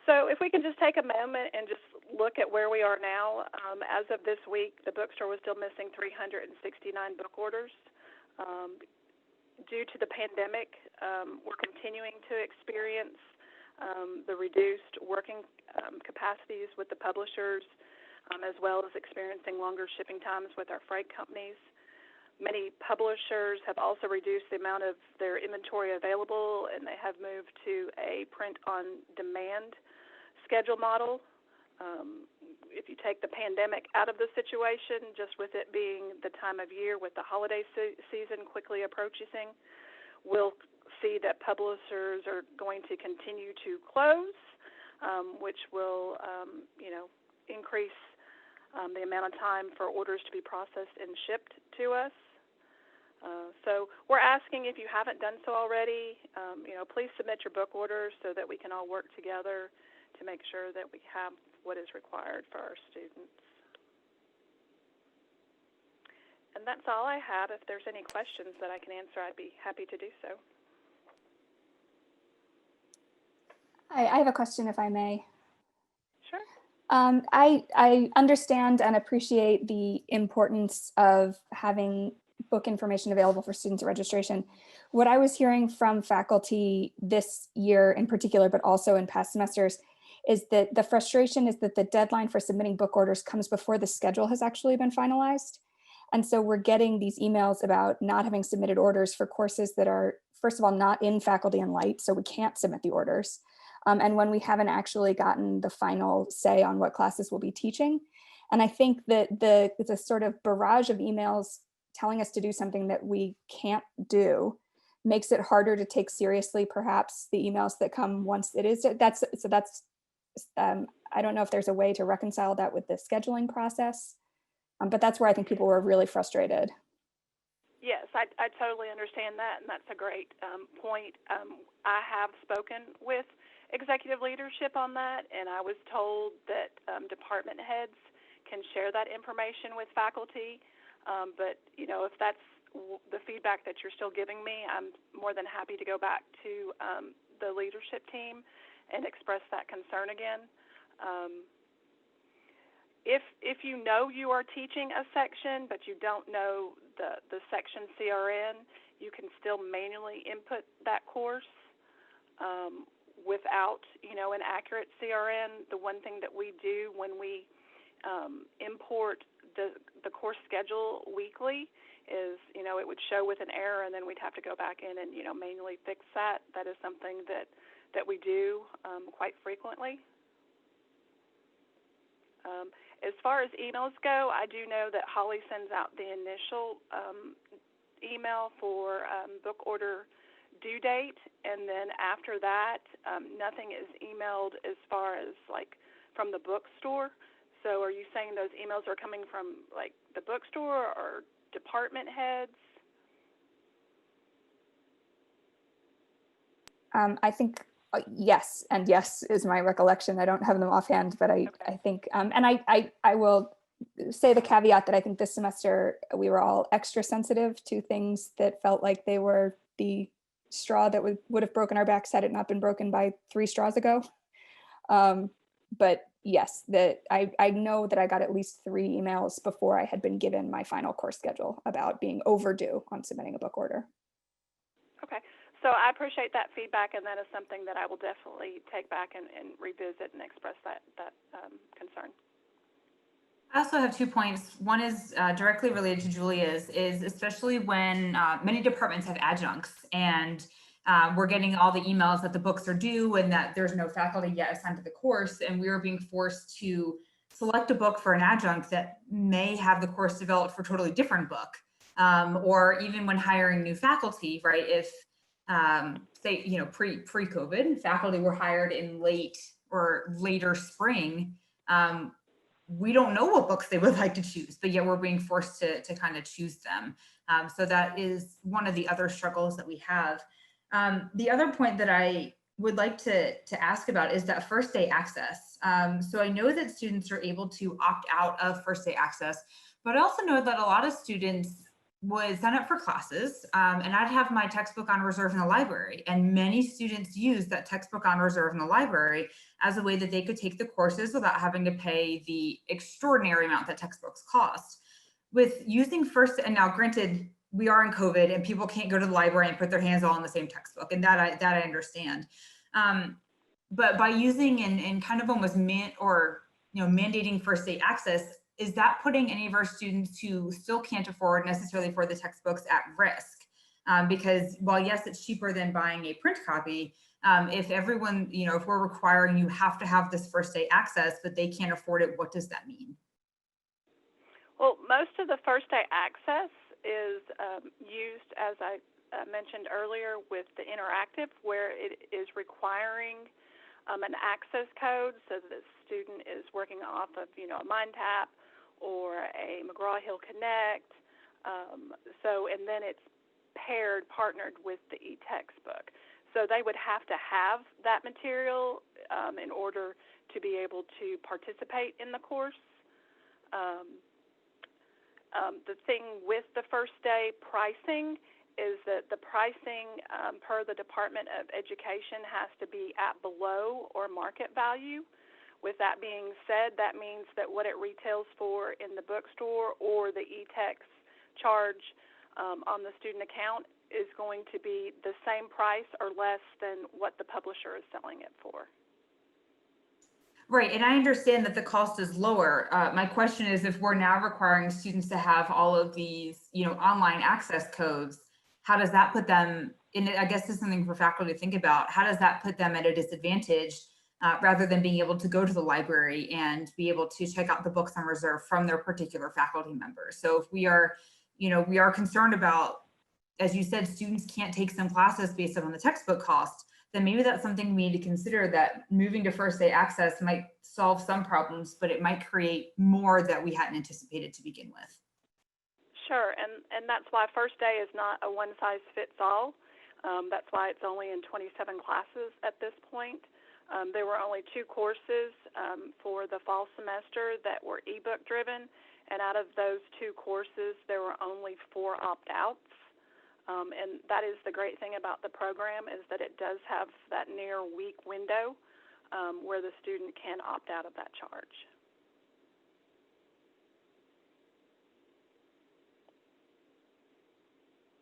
So if we can just take a moment and just look at where we are now. As of this week, the bookstore was still missing 369 book orders. Due to the pandemic, we're continuing to experience the reduced working capacities with the publishers, as well as experiencing longer shipping times with our freight companies. Many publishers have also reduced the amount of their inventory available, and they have moved to a print-on-demand schedule model. If you take the pandemic out of the situation, just with it being the time of year with the holiday season quickly approaching, we'll see that publishers are going to continue to close, which will, increase the amount of time for orders to be processed and shipped to us. So we're asking, if you haven't done so already, please submit your book orders so that we can all work together to make sure that we have what is required for our students. And that's all I have. If there's any questions that I can answer, I'd be happy to do so. I have a question, if I may. Sure. I understand and appreciate the importance of having book information available for students at registration. What I was hearing from faculty this year in particular, but also in past semesters, is that the frustration is that the deadline for submitting book orders comes before the schedule has actually been finalized. And so we're getting these emails about not having submitted orders for courses that are, first of all, not in faculty and light, so we can't submit the orders. And when we haven't actually gotten the final say on what classes we'll be teaching. And I think that the sort of barrage of emails telling us to do something that we can't do makes it harder to take seriously, perhaps, the emails that come once it is. I don't know if there's a way to reconcile that with the scheduling process, but that's where I think people were really frustrated. Yes, I totally understand that, and that's a great point. I have spoken with executive leadership on that, and I was told that department heads can share that information with faculty. But if that's the feedback that you're still giving me, I'm more than happy to go back to the leadership team and express that concern again. If you know you are teaching a section, but you don't know the section CRN, you can still manually input that course without, an accurate CRN. The one thing that we do when we import the course schedule weekly is, it would show with an error, and then we'd have to go back in and, manually fix that. That is something that we do quite frequently. As far as emails go, I do know that Holly sends out the initial email for book order due date, and then after that, nothing is emailed as far as from the bookstore. So are you saying those emails are coming from the bookstore or department heads? I think yes, and yes is my recollection. I don't have them offhand, but I think, and I will say the caveat that I think this semester we were all extra sensitive to things that felt like they were the straw that would have broken our backs had it not been broken by 3 straws ago. But yes, I know that I got at least 3 emails before I had been given my final course schedule about being overdue on submitting a book order. Okay. So I appreciate that feedback, and that is something that I will definitely take back and revisit and express that concern. I also have 2 points. One is directly related to Julia's, is especially when many departments have adjuncts, and we're getting all the emails that the books are due and that there's no faculty yet assigned to the course, and we are being forced to select a book for an adjunct that may have the course developed for a totally different book, or even when hiring new faculty, right? If say, pre-COVID, faculty were hired in later spring, we don't know what books they would like to choose, but yet we're being forced to kind of choose them. So that is one of the other struggles that we have. The other point that I would like to ask about is that first day access. So I know that students are able to opt out of first day access, but I also know that a lot of students would sign up for classes, and I'd have my textbook on reserve in the library. And many students use that textbook on reserve in the library as a way that they could take the courses without having to pay the extraordinary amount that textbooks cost. With using first, and now granted, we are in COVID and people can't go to the library and put their hands all on the same textbook, and that I understand. But by using and kind of almost mandating first day access, is that putting any of our students who still can't afford necessarily for the textbooks at risk? Because while yes, it's cheaper than buying a print copy, if everyone, if we're requiring you have to have this first day access, but they can't afford it, what does that mean? Well, most of the first day access is used, as I mentioned earlier, with the interactive, where it is requiring an access code so that the student is working off of, a MindTap or a McGraw-Hill Connect. And then it's partnered with the e-textbook. So they would have to have that material in order to be able to participate in the course. The thing with the first day pricing is that the pricing per the Department of Education has to be at below or market value. With that being said, that means that what it retails for in the bookstore or the e-text charge on the student account is going to be the same price or less than what the publisher is selling it for. Right, and I understand that the cost is lower. My question is, if we're now requiring students to have all of these, online access codes, how does that put them in? I guess this is something for faculty to think about. How does that put them at a disadvantage rather than being able to go to the library and be able to check out the books on reserve from their particular faculty members? So if we are, we are concerned about, as you said, students can't take some classes based on the textbook cost, then maybe that's something we need to consider, that moving to first day access might solve some problems, but it might create more that we hadn't anticipated to begin with. Sure, and that's why first day is not a one-size-fits-all. That's why it's only in 27 classes at this point. There were only 2 courses for the fall semester that were ebook driven, and out of those 2 courses, there were only 4 opt-outs. And that is the great thing about the program, is that it does have that near week window where the student can opt out of that charge.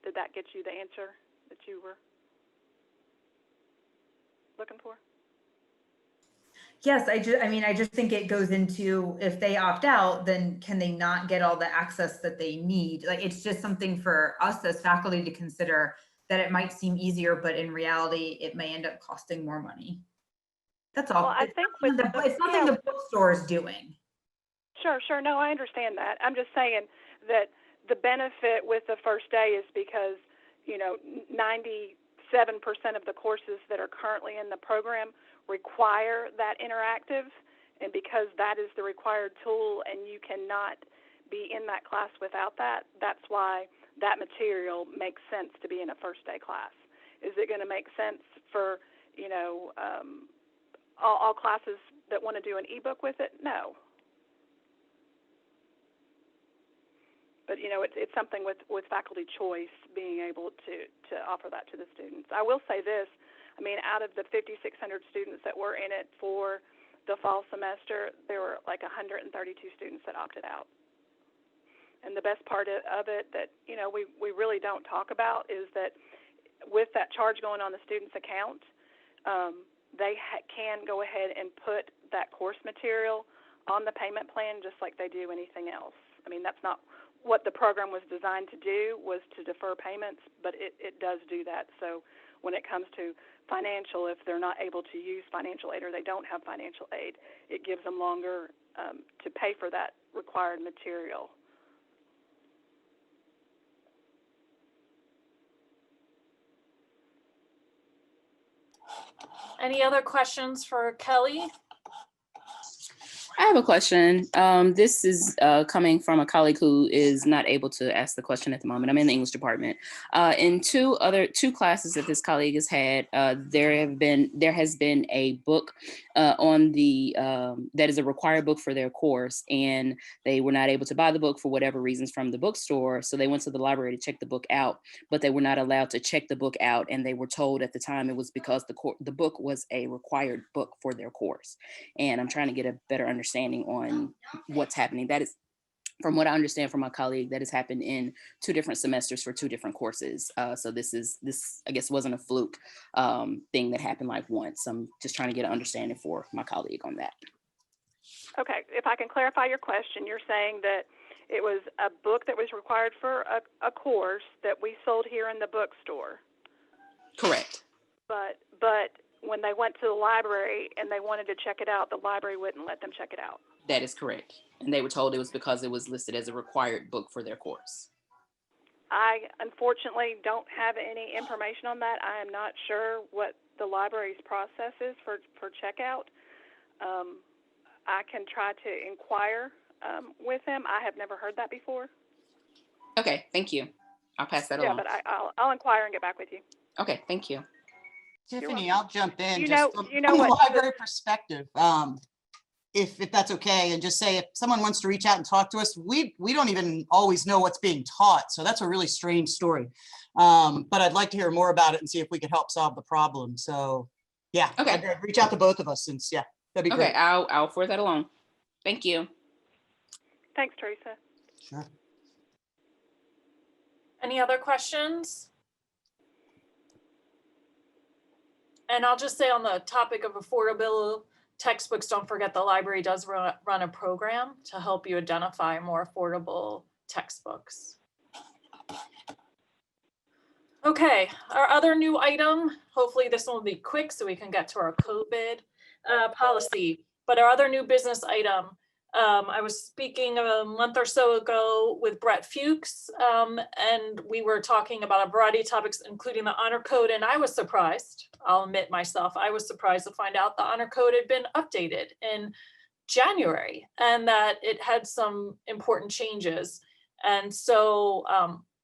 Did that get you the answer that you were looking for? Yes, I just think it goes into, if they opt out, then can they not get all the access that they need? Like, it's just something for us as faculty to consider, that it might seem easier, but in reality, it may end up costing more money. That's all. Well, I think it's nothing the bookstore is doing. Sure. No, I understand that. I'm just saying that the benefit with the first day is because, 97% of the courses that are currently in the program require that interactive, and because that is the required tool and you cannot be in that class without that, that's why that material makes sense to be in a first day class. Is it going to make sense for, all classes that want to do an ebook with it? No. But, it's something with faculty choice, being able to offer that to the students. I will say this, out of the 5,600 students that were in it for the fall semester, there were like 132 students that opted out. And the best part of it that, we really don't talk about is that with that charge going on the student's account, they can go ahead and put that course material on the payment plan just like they do anything else. That's not what the program was designed to do, was to defer payments, but it does do that. So when it comes to financial, if they're not able to use financial aid or they don't have financial aid, it gives them longer to pay for that required material. Any other questions for Kelly? I have a question. This is coming from a colleague who is not able to ask the question at the moment. I'm in the English department. In two classes that this colleague has had, there has been a book on the that is a required book for their course, and they were not able to buy the book for whatever reasons from the bookstore. So they went to the library to check the book out, but they were not allowed to check the book out, and they were told at the time it was because the book was a required book for their course. And I'm trying to get a better understanding on what's happening. That is, from what I understand from my colleague, that has happened in 2 different semesters for 2 different courses. So this I guess wasn't a fluke thing that happened like once. I'm just trying to get an understanding for my colleague on that. Okay, if I can clarify your question, you're saying that it was a book that was required for a course that we sold here in the bookstore. Correct. But when they went to the library and they wanted to check it out, the library wouldn't let them check it out. That is correct. And they were told it was because it was listed as a required book for their course. I unfortunately don't have any information on that. I am not sure what the library's process is for checkout. I can try to inquire with them. I have never heard that before. Okay, thank you. I'll pass that Yeah, along. but I'll inquire and get back with you. Okay, thank you. Tiffany, I'll jump in You just know- from you know a what- library perspective. If that's okay, and just say if someone wants to reach out and talk to us, we don't even always know what's being taught. So that's a really strange story. But I'd like to hear more about it and see if we could help solve the problem. So yeah, Okay. I'd reach out to both of us since that'd be great. Okay, I'll forward that along. Thank you. Thanks, Teresa. Sure. Any other questions? And I'll just say on the topic of affordable textbooks, don't forget the library does run a program to help you identify more affordable textbooks. Okay, our other new item, hopefully this one will be quick so we can get to our COVID policy, but our other new business item, I was speaking a month or so ago with Brett Fuchs, and we were talking about a variety of topics, including the honor code, and I was surprised, I'll admit myself, I was surprised to find out the honor code had been updated in January and that it had some important changes. And so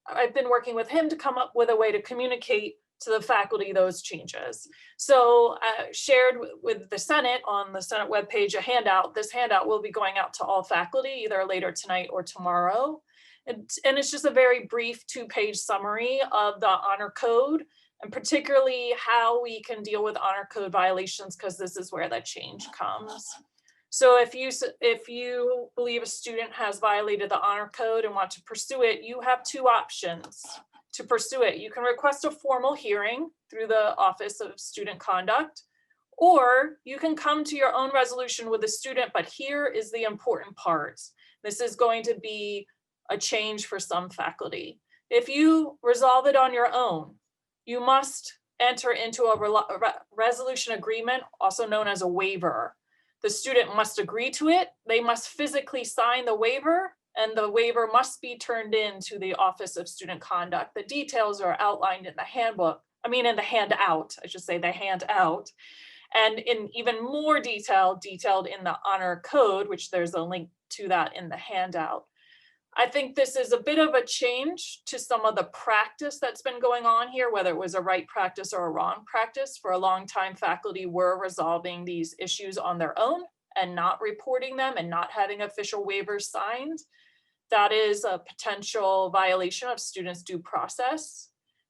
I've been working with him to come up with a way to communicate to the faculty those changes. So I shared with the Senate on the Senate webpage a handout. This handout will be going out to all faculty either later tonight or tomorrow. And it's just a very brief 2-page summary of the honor code and particularly how we can deal with honor code violations, because this is where that change comes. So if you believe a student has violated the honor code and want to pursue it, you have 2 options to pursue it. You can request a formal hearing through the Office of Student Conduct, or you can come to your own resolution with the student, but here is the important part. This is going to be a change for some faculty. If you resolve it on your own, you must enter into a resolution agreement, also known as a waiver. The student must agree to it. They must physically sign the waiver, and the waiver must be turned in to the Office of Student Conduct. The details are outlined in the handout, I should say the handout. And in even more detailed in the honor code, which there's a link to that in the handout. I think this is a bit of a change to some of the practice that's been going on here, whether it was a right practice or a wrong practice. For a long time, faculty were resolving these issues on their own and not reporting them and not having official waivers signed. That is a potential violation of students' due process.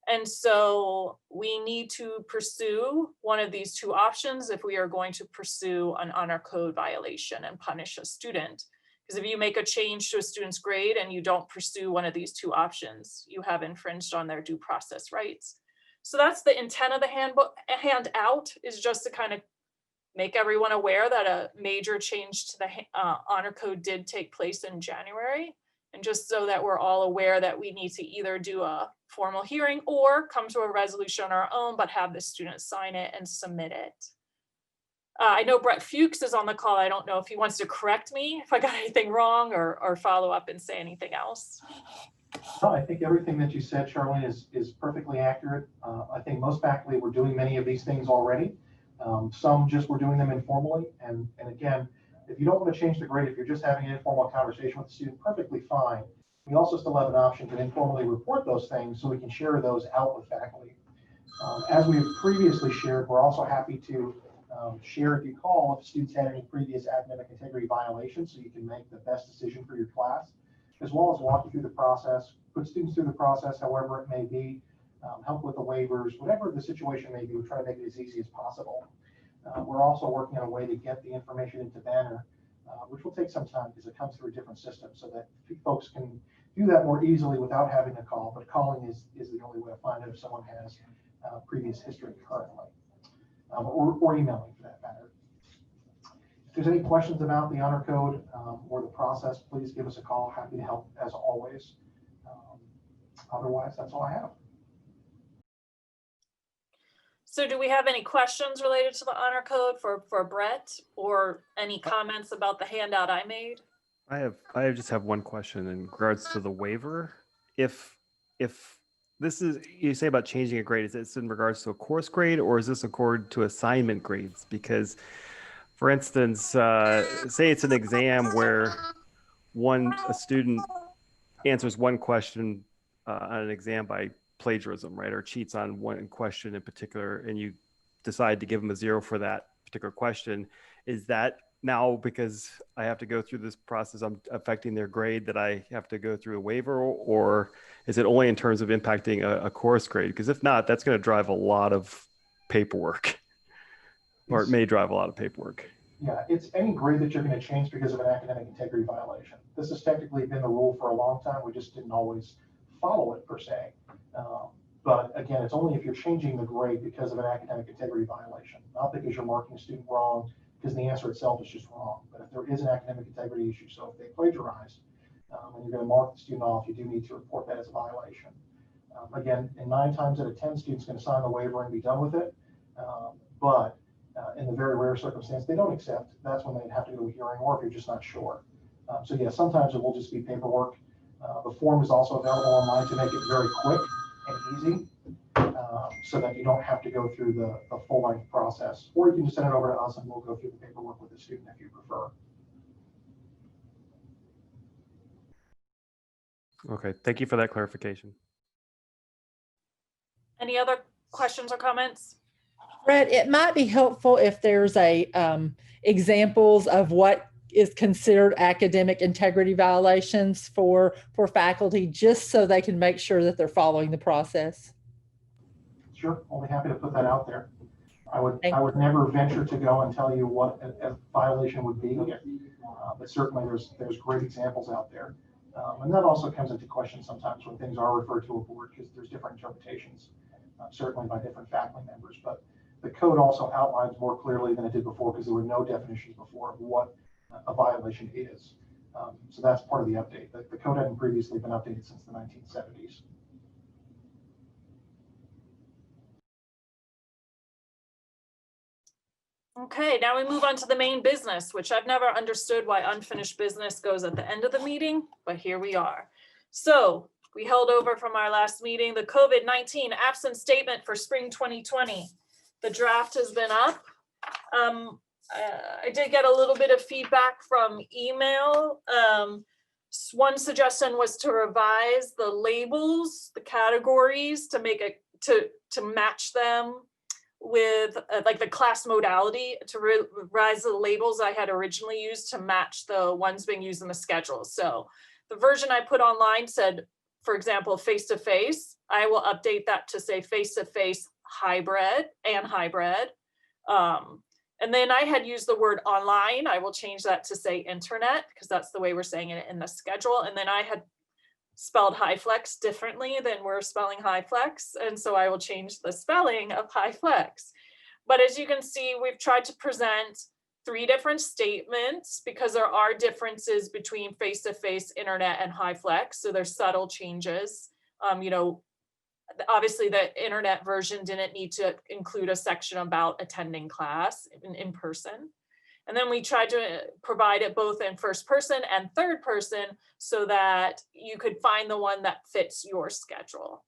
And so we need to pursue one of these 2 options if we are going to pursue an honor code violation and punish a student. Because if you make a change to a student's grade and you don't pursue one of these 2 options, you have infringed on their due process rights. So that's the intent of the handout, is just to kind of make everyone aware that a major change to the honor code did take place in January. And just so that we're all aware that we need to either do a formal hearing or come to a resolution on our own, but have the student sign it and submit it. I know Brett Fuchs is on the call. I don't know if he wants to correct me if I got anything wrong or follow up and say anything else. No, I think everything that you said, Charlene, is perfectly accurate. I think most faculty were doing many of these things already. Some just were doing them informally. And again, If you don't want to change the grade, if you're just having an informal conversation with the student, perfectly fine. We also still have an option to informally report those things so we can share those out with faculty. As we have previously shared, we're also happy to share, if you call, if students had any previous academic integrity violations, so you can make the best decision for your class, as well as walk you through the process, put students through the process, however it may be, help with the waivers, whatever the situation may be. We're trying to make it as easy as possible. We're also working on a way to get the information into Banner, which will take some time because it comes through a different system, so that folks can do that more easily without having to call. But calling is the only way to find out if someone has previous history currently, or emailing for that matter. If there's any questions about the honor code or the process, please give us a call. Happy to help as always. Otherwise, that's all I have. So do we have any questions related to the honor code for Brett, or any comments about the handout I made? I just have one question in regards to the waiver. If this is, you say about changing a grade, is this in regards to a course grade, or is this according to assignment grades? Because, for instance, say it's an exam where a student answers one question on an exam by plagiarism, right, or cheats on one question in particular, and you decide to give them a 0 for that particular question. Is that now, because I have to go through this process, I'm affecting their grade, that I have to go through a waiver, or is it only in terms of impacting a course grade? Because if not, that's going to drive a lot of paperwork, or it may drive a lot of paperwork. Yeah, it's any grade that you're going to change because of an academic integrity violation. This has technically been the rule for a long time. We just didn't always follow it per se. But again, it's only if you're changing the grade because of an academic integrity violation, not because you're marking a student wrong, because the answer itself is just wrong. But if there is an academic integrity issue, so if they plagiarize and you're going to mark the student off, you do need to report that as a violation. Again, in 9 times out of 10, students can sign the waiver and be done with it. But in the very rare circumstance they don't accept, that's when they'd have to go to a hearing, or if you're just not sure. So yeah, sometimes it will just be paperwork. The form is also available online to make it very quick and easy, so that you don't have to go through the full-length process. Or you can just send it over to us and we'll go through the paperwork with the student if you prefer. Okay, thank you for that clarification. Any other questions or comments? Brett, it might be helpful if there's examples of what is considered academic integrity violations for faculty, just so they can make sure that they're following the process. Sure, I'll be happy to put that out there. I would never venture to go and tell you what a violation would be, but certainly there's great examples out there. And that also comes into question sometimes when things are referred to a board, because there's different interpretations, certainly by different faculty members. But the code also outlines more clearly than it did before, because there were no definitions before of what a violation is. So that's part of the update. The code hadn't previously been updated since the 1970s. Okay, now we move on to the main business, which I've never understood why unfinished business goes at the end of the meeting, but here we are. So we held over from our last meeting the COVID-19 absence statement for spring 2020. The draft has been up. I did get a little bit of feedback from email. One suggestion was to revise the labels, the categories, to make it to match them with like the class modality, to revise the labels I had originally used to match the ones being used in the schedule. So the version I put online said, for example, face-to-face. I will update that to say face-to-face hybrid and hybrid. And then I had used the word online. I will change that to say internet, because that's the way we're saying it in the schedule. And then I had spelled HyFlex differently than we're spelling HyFlex. And so I will change the spelling of HyFlex. But as you can see, we've tried to present 3 different statements because there are differences between face-to-face, internet, and HyFlex. So there's subtle changes. You know, obviously the internet version didn't need to include a section about attending class in person. And then we tried to provide it both in first person and third person so that you could find the one that fits your schedule.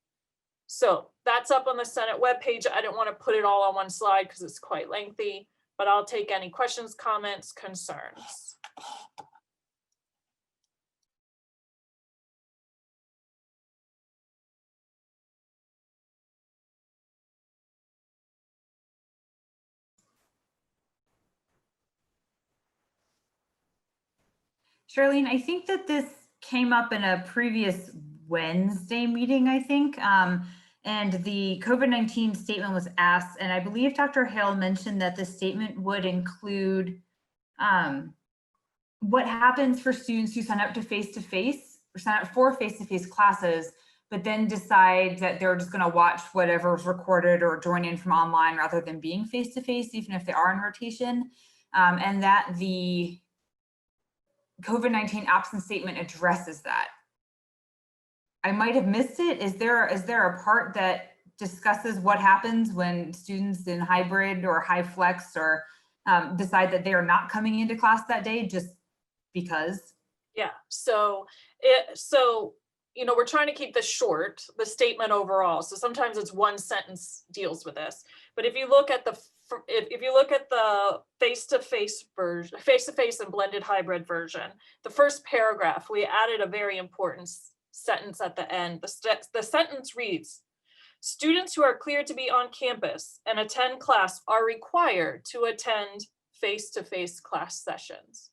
So that's up on the Senate webpage. I didn't want to put it all on one slide because it's quite lengthy, but I'll take any questions, comments, concerns. Charlene, I think that this came up in a previous Wednesday meeting, I think. And the COVID-19 statement was asked, and I believe Dr. Hale mentioned that the statement would include what happens for students who sign up to face-to-face or sign up for face-to-face classes, but then decide that they're just going to watch whatever's recorded or join in from online rather than being face-to-face, even if they are in rotation. And that the COVID-19 absence statement addresses that. I might have missed it. Is there a part that discusses what happens when students in hybrid or high flex or decide that they are not coming into class that day just because? Yeah, so you know, we're trying to keep this short, the statement overall. So sometimes it's one sentence deals with this. But if you look at the face-to-face version, face-to-face and blended hybrid version, the first paragraph, we added a very important sentence at the end. The sentence reads, students who are cleared to be on campus and attend class are required to attend face-to-face class sessions.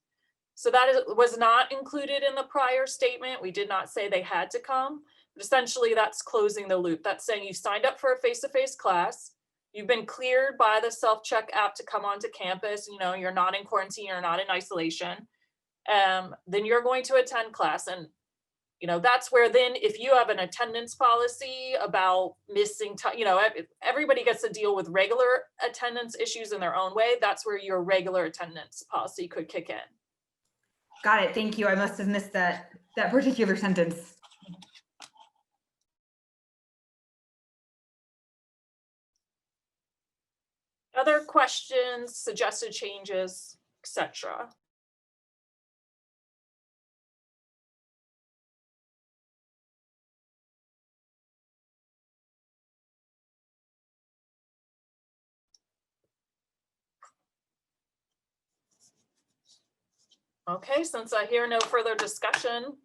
So that was not included in the prior statement. We did not say they had to come, but essentially that's closing the loop. That's saying you signed up for a face-to-face class, you've been cleared by the self-check app to come onto campus, you know, you're not in quarantine, you're not in isolation, then you're going to attend class. And you know, that's where then if you have an attendance policy about missing time, you know, everybody gets to deal with regular attendance issues in their own way. That's where your regular attendance policy could kick in. Got it. Thank you. I must have missed that particular sentence. Other questions, suggested changes, etc. Okay, since I hear no further discussion,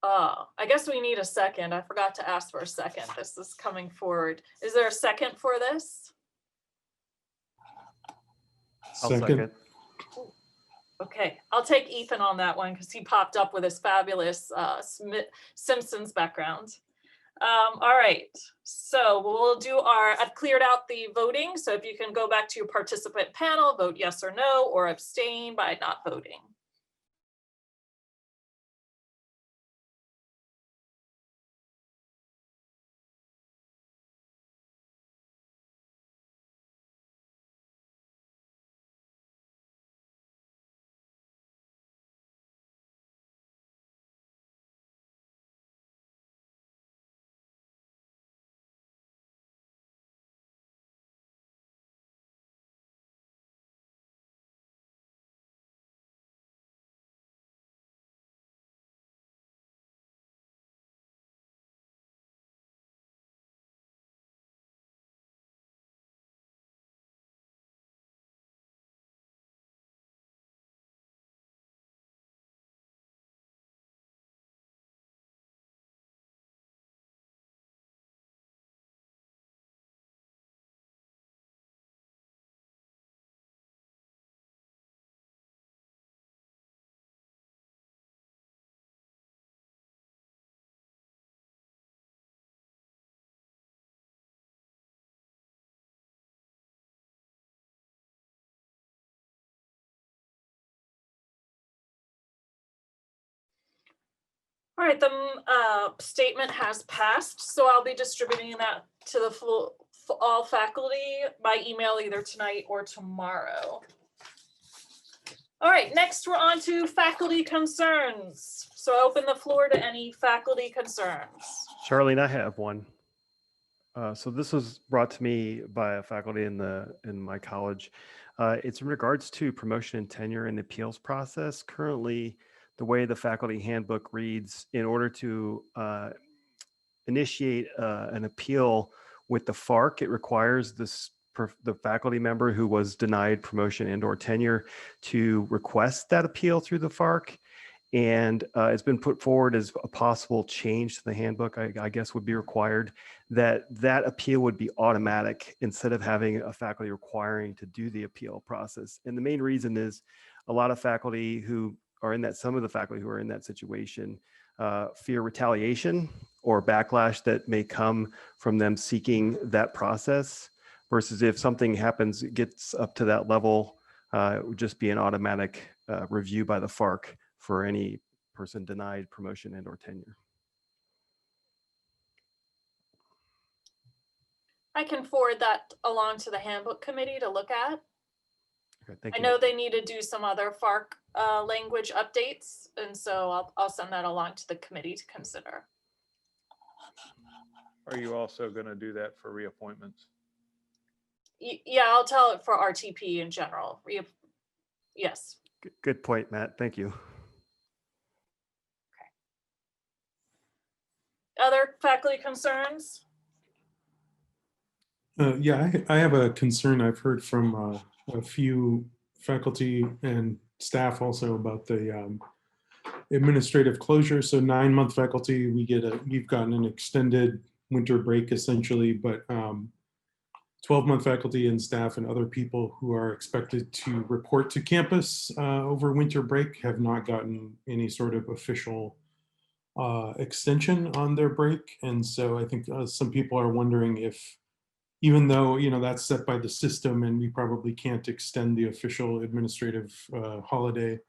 I guess we need a second. I forgot to ask for a second. This is coming forward. Is there a second for this? I'll second. Okay, I'll take Ethan on that one because he popped up with his fabulous Simpsons background. All right, so we'll do I've cleared out the voting. So if you can go back to your participant panel, vote yes or no, or abstain by not voting. All right, the statement has passed, so I'll be distributing that to the all faculty by email either tonight or tomorrow. All right, next we're on to faculty concerns. So I open the floor to any faculty concerns. Charlene, I have one. So this was brought to me by a faculty in my college. It's in regards to promotion and tenure and appeals process. Currently, the way the faculty handbook reads, in order to initiate an appeal with the FARC, it requires this the faculty member who was denied promotion and or tenure to request that appeal through the FARC. And it's been put forward as a possible change to the handbook, I guess would be required, that appeal would be automatic instead of having a faculty requiring to do the appeal process. And the main reason is a lot of faculty who are in that, some of the faculty who are in that situation fear retaliation or backlash that may come from them seeking that process, versus if something happens, it gets up to that level, it would just be an automatic review by the FARC for any person denied promotion and or tenure. I can forward that along to the handbook committee to look at. Okay, thank I you. know they need to do some other FARC language updates, and so I'll send that along to the committee to consider. Are you also going to do that for reappointments? Yeah, I'll tell it for RTP in general. Yes. Good point, Matt. Thank you. Other faculty concerns? Yeah, I have a concern I've heard from a few faculty and staff also about the administrative closure. So 9-month faculty, we've gotten an extended winter break essentially, but 12-month faculty and staff and other people who are expected to report to campus over winter break have not gotten any sort of official extension on their break. And so I think some people are wondering if, even though, you know, that's set by the system and we probably can't extend the official administrative holiday,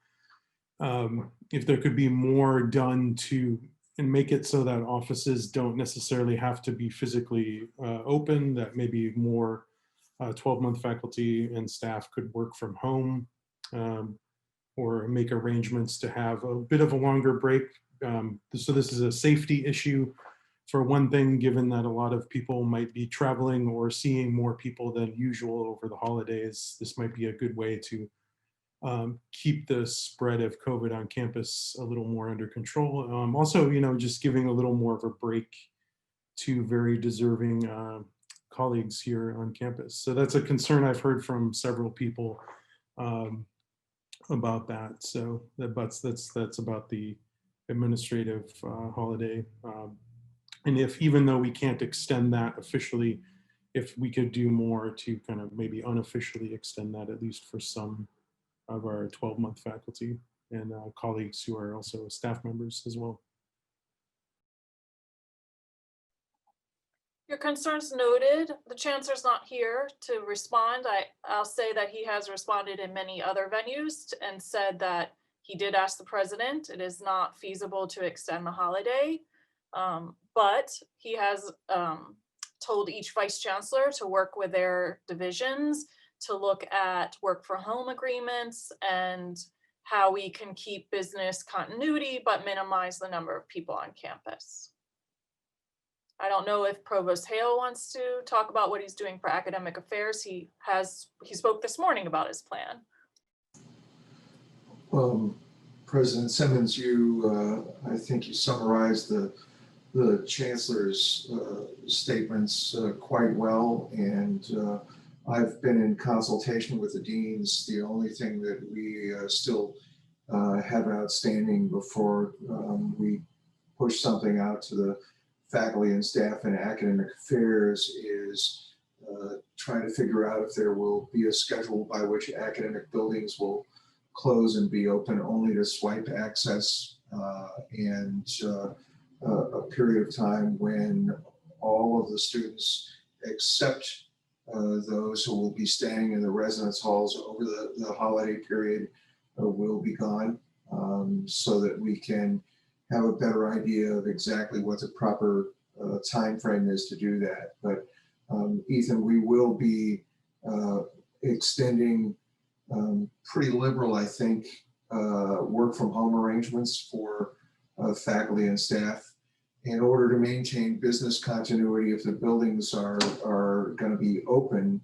if there could be more done to and make it so that offices don't necessarily have to be physically open, that maybe more 12-month faculty and staff could work from home, or make arrangements to have a bit of a longer break. So this is a safety issue for one thing, given that a lot of people might be traveling or seeing more people than usual over the holidays. This might be a good way to keep the spread of COVID on campus a little more under control. Also, you know, just giving a little more of a break to very deserving colleagues here on campus. So that's a concern I've heard from several people about that. So that's about the administrative holiday. And if, even though we can't extend that officially, if we could do more to kind of maybe unofficially extend that, at least for some of our 12-month faculty and colleagues who are also staff members as well. Your concerns noted. The chancellor's not here to respond. I'll say that he has responded in many other venues and said that he did ask the president. It is not feasible to extend the holiday, but he has told each vice chancellor to work with their divisions to look at work from home agreements and how we can keep business continuity but minimize the number of people on campus. I don't know if Provost Hale wants to talk about what he's doing for academic affairs. He spoke this morning about his plan. President Simmons, I think you summarized the chancellor's statements quite well, and I've been in consultation with the deans. The only thing that we still have outstanding before we push something out to the faculty and staff and academic affairs is trying to figure out if there will be a schedule by which academic buildings will close and be open only to swipe access, and a period of time when all of the students except those who will be staying in the residence halls over the holiday period will be gone, so that we can have a better idea of exactly what the proper time frame is to do that. But Ethan, we will be extending pretty liberal, I think, work from home arrangements for faculty and staff in order to maintain business continuity. If the buildings are going to be open,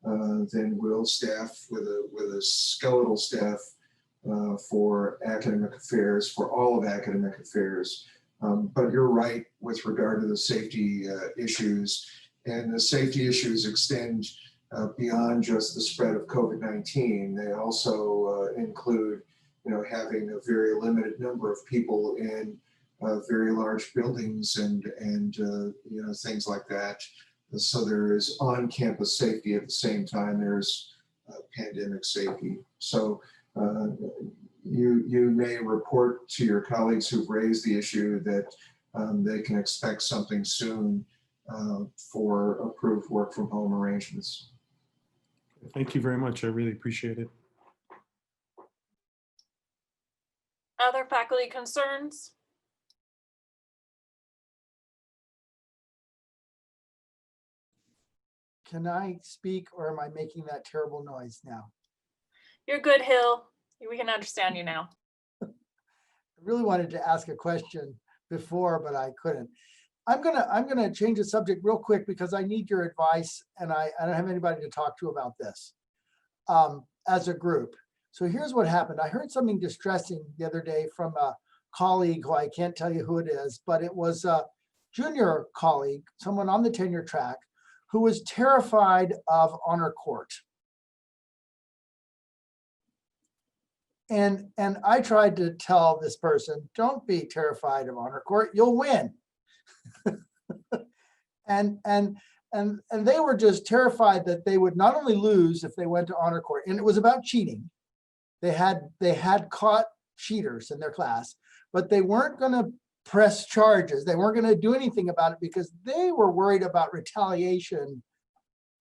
then we'll staff with a skeletal staff for academic affairs, for all of academic affairs. But you're right with regard to the safety issues, and the safety issues extend beyond just the spread of COVID-19. They also include, having a very limited number of people in very large buildings and things like that. So there is on-campus safety at the same time there's pandemic safety. So you may report to your colleagues who've raised the issue that they can expect something soon for approved work from home arrangements. Thank you very much. I really appreciate it. Other faculty concerns? Can I speak, or am I making that terrible noise now? You're good, Hill. We can understand you now. I really wanted to ask a question before, but I couldn't. I'm gonna change the subject real quick because I need your advice, and I don't have anybody to talk to about this as a group. So here's what happened. I heard something distressing the other day from a colleague who I can't tell you who it is, but it was a junior colleague, someone on the tenure track, who was terrified of honor court. And I tried to tell this person, don't be terrified of honor court, you'll win. and they were just terrified that they would not only lose if they went to honor court, and it was about cheating. They had caught cheaters in their class, but they weren't going to press charges. They weren't going to do anything about it because they were worried about retaliation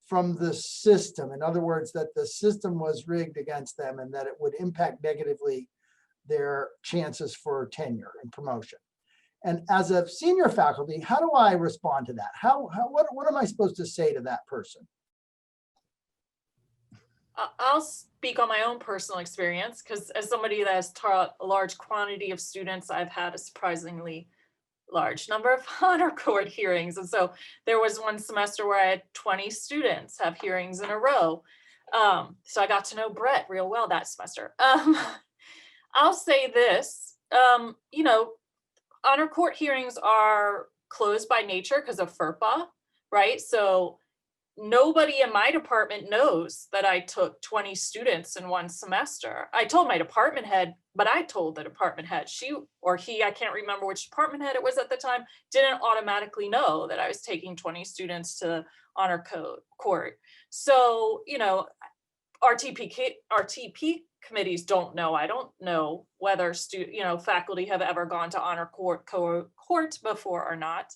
from the system. In other words, that the system was rigged against them and that it would impact negatively their chances for tenure and promotion. And as a senior faculty, how do I respond to that? What am I supposed to say to that person? I'll speak on my own personal experience because as somebody that has taught a large quantity of students, I've had a surprisingly large number of honor court hearings. And so there was one semester where I had 20 students have hearings in a row. So I got to know Brett real well that semester. I'll say this, honor court hearings are closed by nature because of FERPA, right? So nobody in my department knows that I took 20 students in one semester. I told my department head, but I told the department head, she or he, I can't remember which department head it was at the time, didn't automatically know that I was taking 20 students to honor court. So, RTP committees don't know. I don't know whether faculty have ever gone to honor court before or not.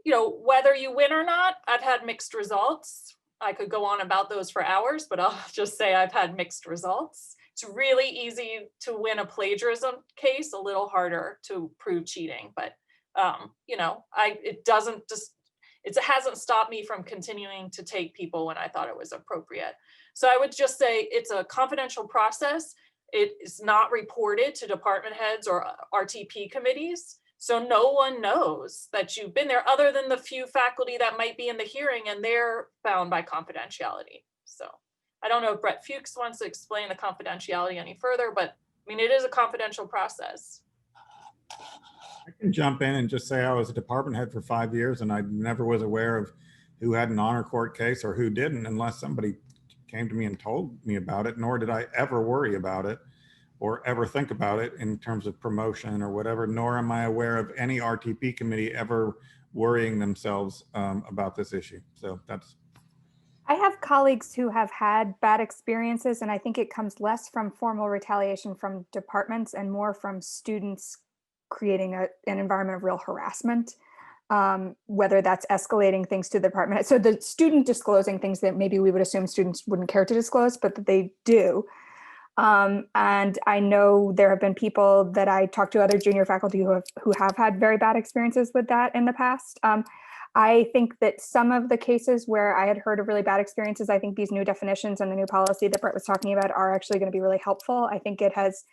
Whether you win or not, I've had mixed results. I could go on about those for hours, but I'll just say I've had mixed results. It's really easy to win a plagiarism case, a little harder to prove cheating, but it hasn't stopped me from continuing to take people when I thought it was appropriate. So I would just say it's a confidential process. It is not reported to department heads or RTP committees. So no one knows that you've been there other than the few faculty that might be in the hearing, and they're bound by confidentiality. So I don't know if Brett Fuchs wants to explain the confidentiality any further, but I mean, it is a confidential process. I can jump in and just say I was a department head for 5 years and I never was aware of who had an honor court case or who didn't unless somebody came to me and told me about it, nor did I ever worry about it or ever think about it in terms of promotion or whatever, nor am I aware of any RTP committee ever worrying themselves about this issue. So that's. I have colleagues who have had bad experiences, and I think it comes less from formal retaliation from departments and more from students creating an environment of real harassment, whether that's escalating things to the department. So the student disclosing things that maybe we would assume students wouldn't care to disclose, but that they do. And I know there have been people that I talked to, other junior faculty who have had very bad experiences with that in the past. I think that some of the cases where I had heard of really bad experiences, I think these new definitions and the new policy that Brett was talking about are actually going to be really helpful. I think it has,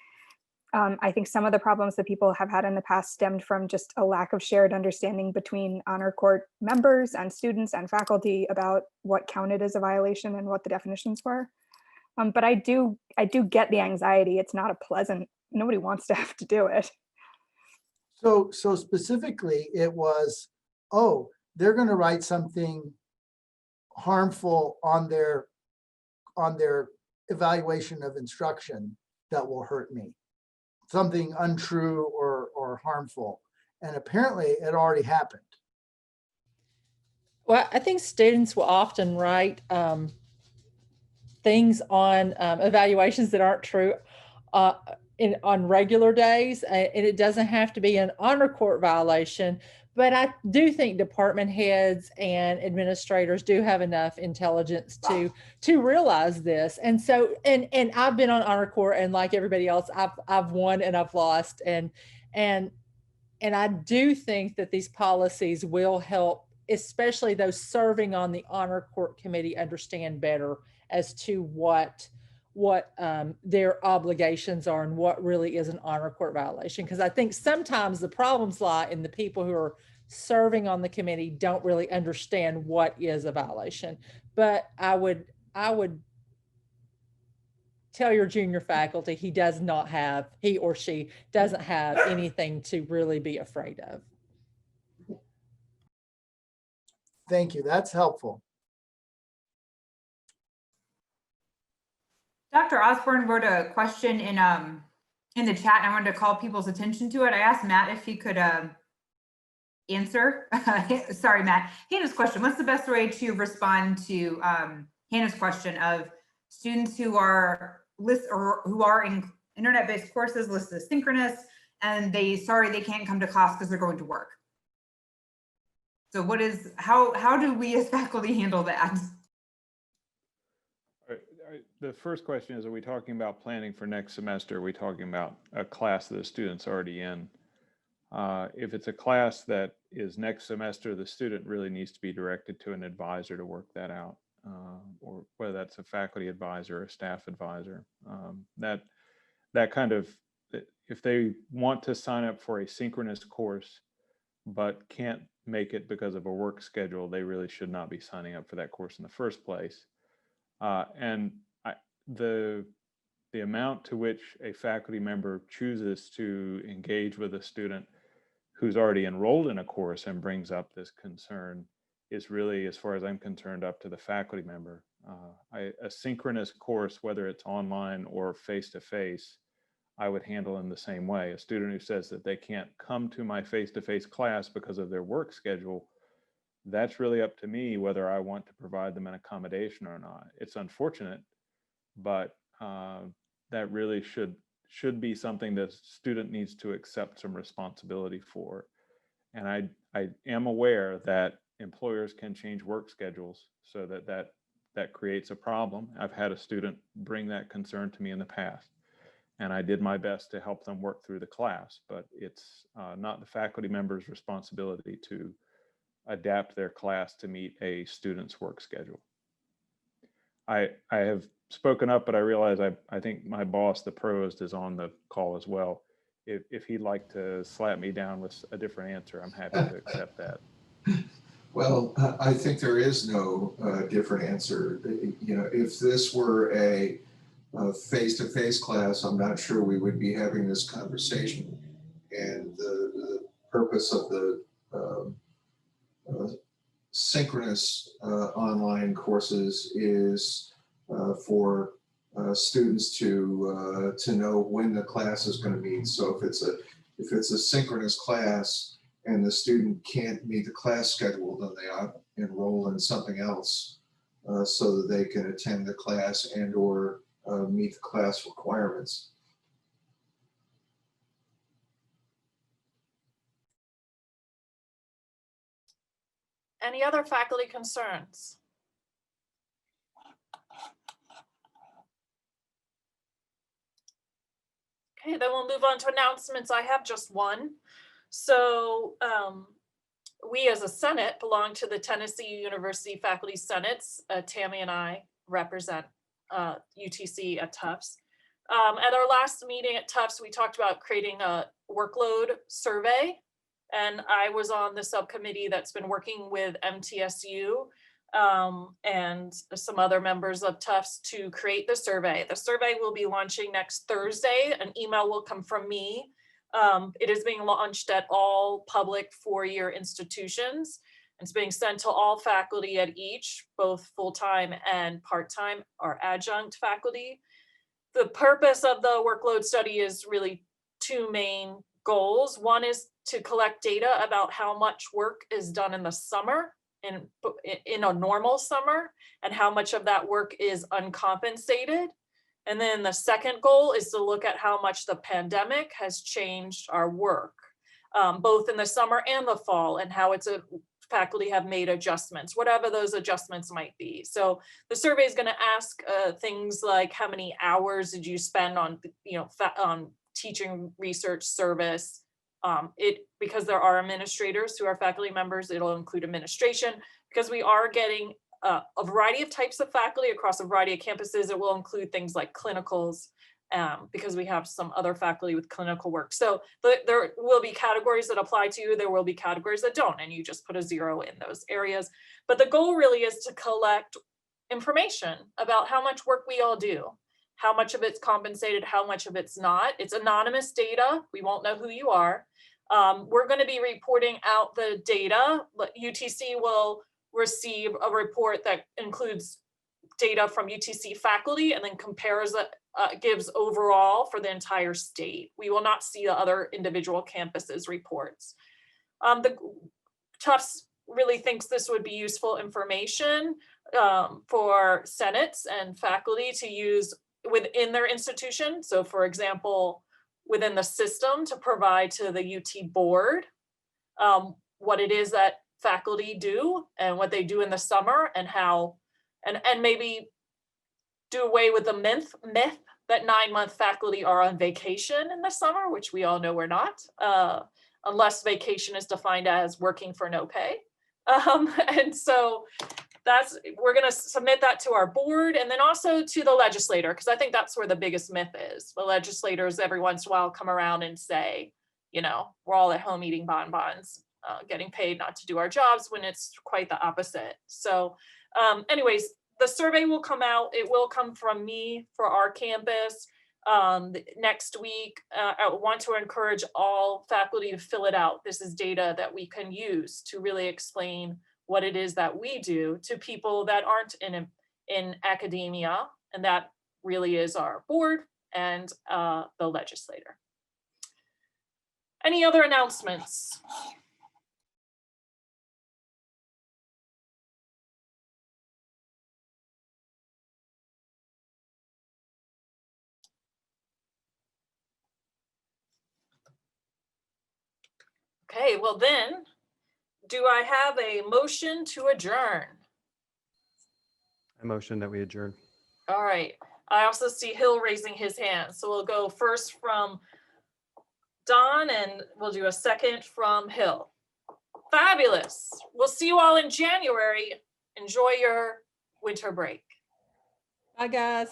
I think some of the problems that people have had in the past stemmed from just a lack of shared understanding between honor court members and students and faculty about what counted as a violation and what the definitions were. But I do get the anxiety. It's not a pleasant, nobody wants to have to do it. So specifically it was, oh, they're going to write something harmful on their evaluation of instruction that will hurt me. Something untrue or harmful. And apparently it already happened. Well, I think students will often write things on evaluations that aren't true on regular days, and it doesn't have to be an honor court violation. But I do think department heads and administrators do have enough intelligence to realize this. And so, and I've been on honor court, and like everybody else, I've won and I've lost, and I do think that these policies will help, especially those serving on the honor court committee, understand better as to what their obligations are and what really is an honor court violation. Because I think sometimes the problems lie in the people who are serving on the committee don't really understand what is a violation. But I would tell your junior faculty he or she doesn't have anything to really be afraid of. Thank you. That's helpful. Dr. Osborne wrote a question in the chat, and I wanted to call people's attention to it. I asked Matt if he could answer. Sorry, Matt. Hannah's question: what's the best way to respond to Hannah's question of students who are who are in internet-based courses listed as synchronous, and they can't come to class because they're going to work? So how do we as faculty handle that? The first question is, are we talking about planning for next semester? Are we talking about a class that the student's already in? If it's a class that is next semester, the student really needs to be directed to an advisor to work that out, or whether that's a faculty advisor or a staff advisor. That kind of, if they want to sign up for a synchronous course but can't make it because of a work schedule, they really should not be signing up for that course in the first place. And the amount to which a faculty member chooses to engage with a student who's already enrolled in a course and brings up this concern is really, as far as I'm concerned, up to the faculty member. A synchronous course, whether it's online or face-to-face, I would handle in the same way. A student who says that they can't come to my face-to-face class because of their work schedule, that's really up to me whether I want to provide them an accommodation or not. It's unfortunate, but that really should be something that student needs to accept some responsibility for. And I am aware that employers can change work schedules so that creates a problem. I've had a student bring that concern to me in the past, and I did my best to help them work through the class, but it's not the faculty member's responsibility to adapt their class to meet a student's work schedule. I have spoken up, but I realize I think my boss, the provost, is on the call as well. If he'd like to slap me down with a different answer, I'm happy to accept that. Well, I think there is no different answer. You know, if this were a face-to-face class, I'm not sure we would be having this conversation. And the purpose of the synchronous online courses is for students to know when the class is going to meet. So if it's a synchronous class and the student can't meet the class schedule, then they ought to enroll in something else so that they can attend the class and or meet the class requirements. Any other faculty concerns? Okay, then we'll move on to announcements. I have just one. So we as a Senate belong to the Tennessee University Faculty Senates. Tammy and I represent UTC at Tufts. At our last meeting at Tufts, we talked about creating a workload survey, and I was on the subcommittee that's been working with MTSU and some other members of Tufts to create the survey. The survey will be launching next Thursday. An email will come from me. It is being launched at all public four-year institutions. It's being sent to all faculty at each, both full-time and part-time or adjunct faculty. The purpose of the workload study is really two main goals. One is to collect data about how much work is done in the summer, in a normal summer, and how much of that work is uncompensated. And then the second goal is to look at how much the pandemic has changed our work, both in the summer and the fall, and how faculty have made adjustments, whatever those adjustments might be. So the survey is going to ask things like, how many hours did you spend on, on teaching research service? Because there are administrators who are faculty members, it'll include administration, because we are getting a variety of types of faculty across a variety of campuses. It will include things like clinicals, because we have some other faculty with clinical work. So there will be categories that apply to you, there will be categories that don't, and you just put a 0 in those areas. But the goal really is to collect information about how much work we all do, how much of it's compensated, how much of it's not. It's anonymous data, we won't know who you are. We're going to be reporting out the data. UTC will receive a report that includes data from UTC faculty and then compares it, gives overall for the entire state. We will not see the other individual campuses reports. The Tufts really thinks this would be useful information for senates and faculty to use within their institution. So for example, within the system, to provide to the UT board what it is that faculty do and what they do in the summer, and how, and maybe do away with the myth that 9-month faculty are on vacation in the summer, which we all know we're not, unless vacation is defined as working for no pay. And so we're going to submit that to our board and then also to the legislator, because I think that's where the biggest myth is. The legislators every once in a while come around and say, we're all at home eating bonbons, getting paid not to do our jobs, when it's quite the opposite. So anyways, the survey will come out. It will come from me for our campus next week. I want to encourage all faculty to fill it out. This is data that we can use to really explain what it is that we do to people that aren't in academia, and that really is our board and the legislator. Any other announcements? Okay, well then, do I have a motion to adjourn? I motion that we adjourn. All right, I also see Hill raising his hand. So we'll go first from Don and we'll do a second from Hill. Fabulous. We'll see you all in January. Enjoy your winter break. Bye, guys.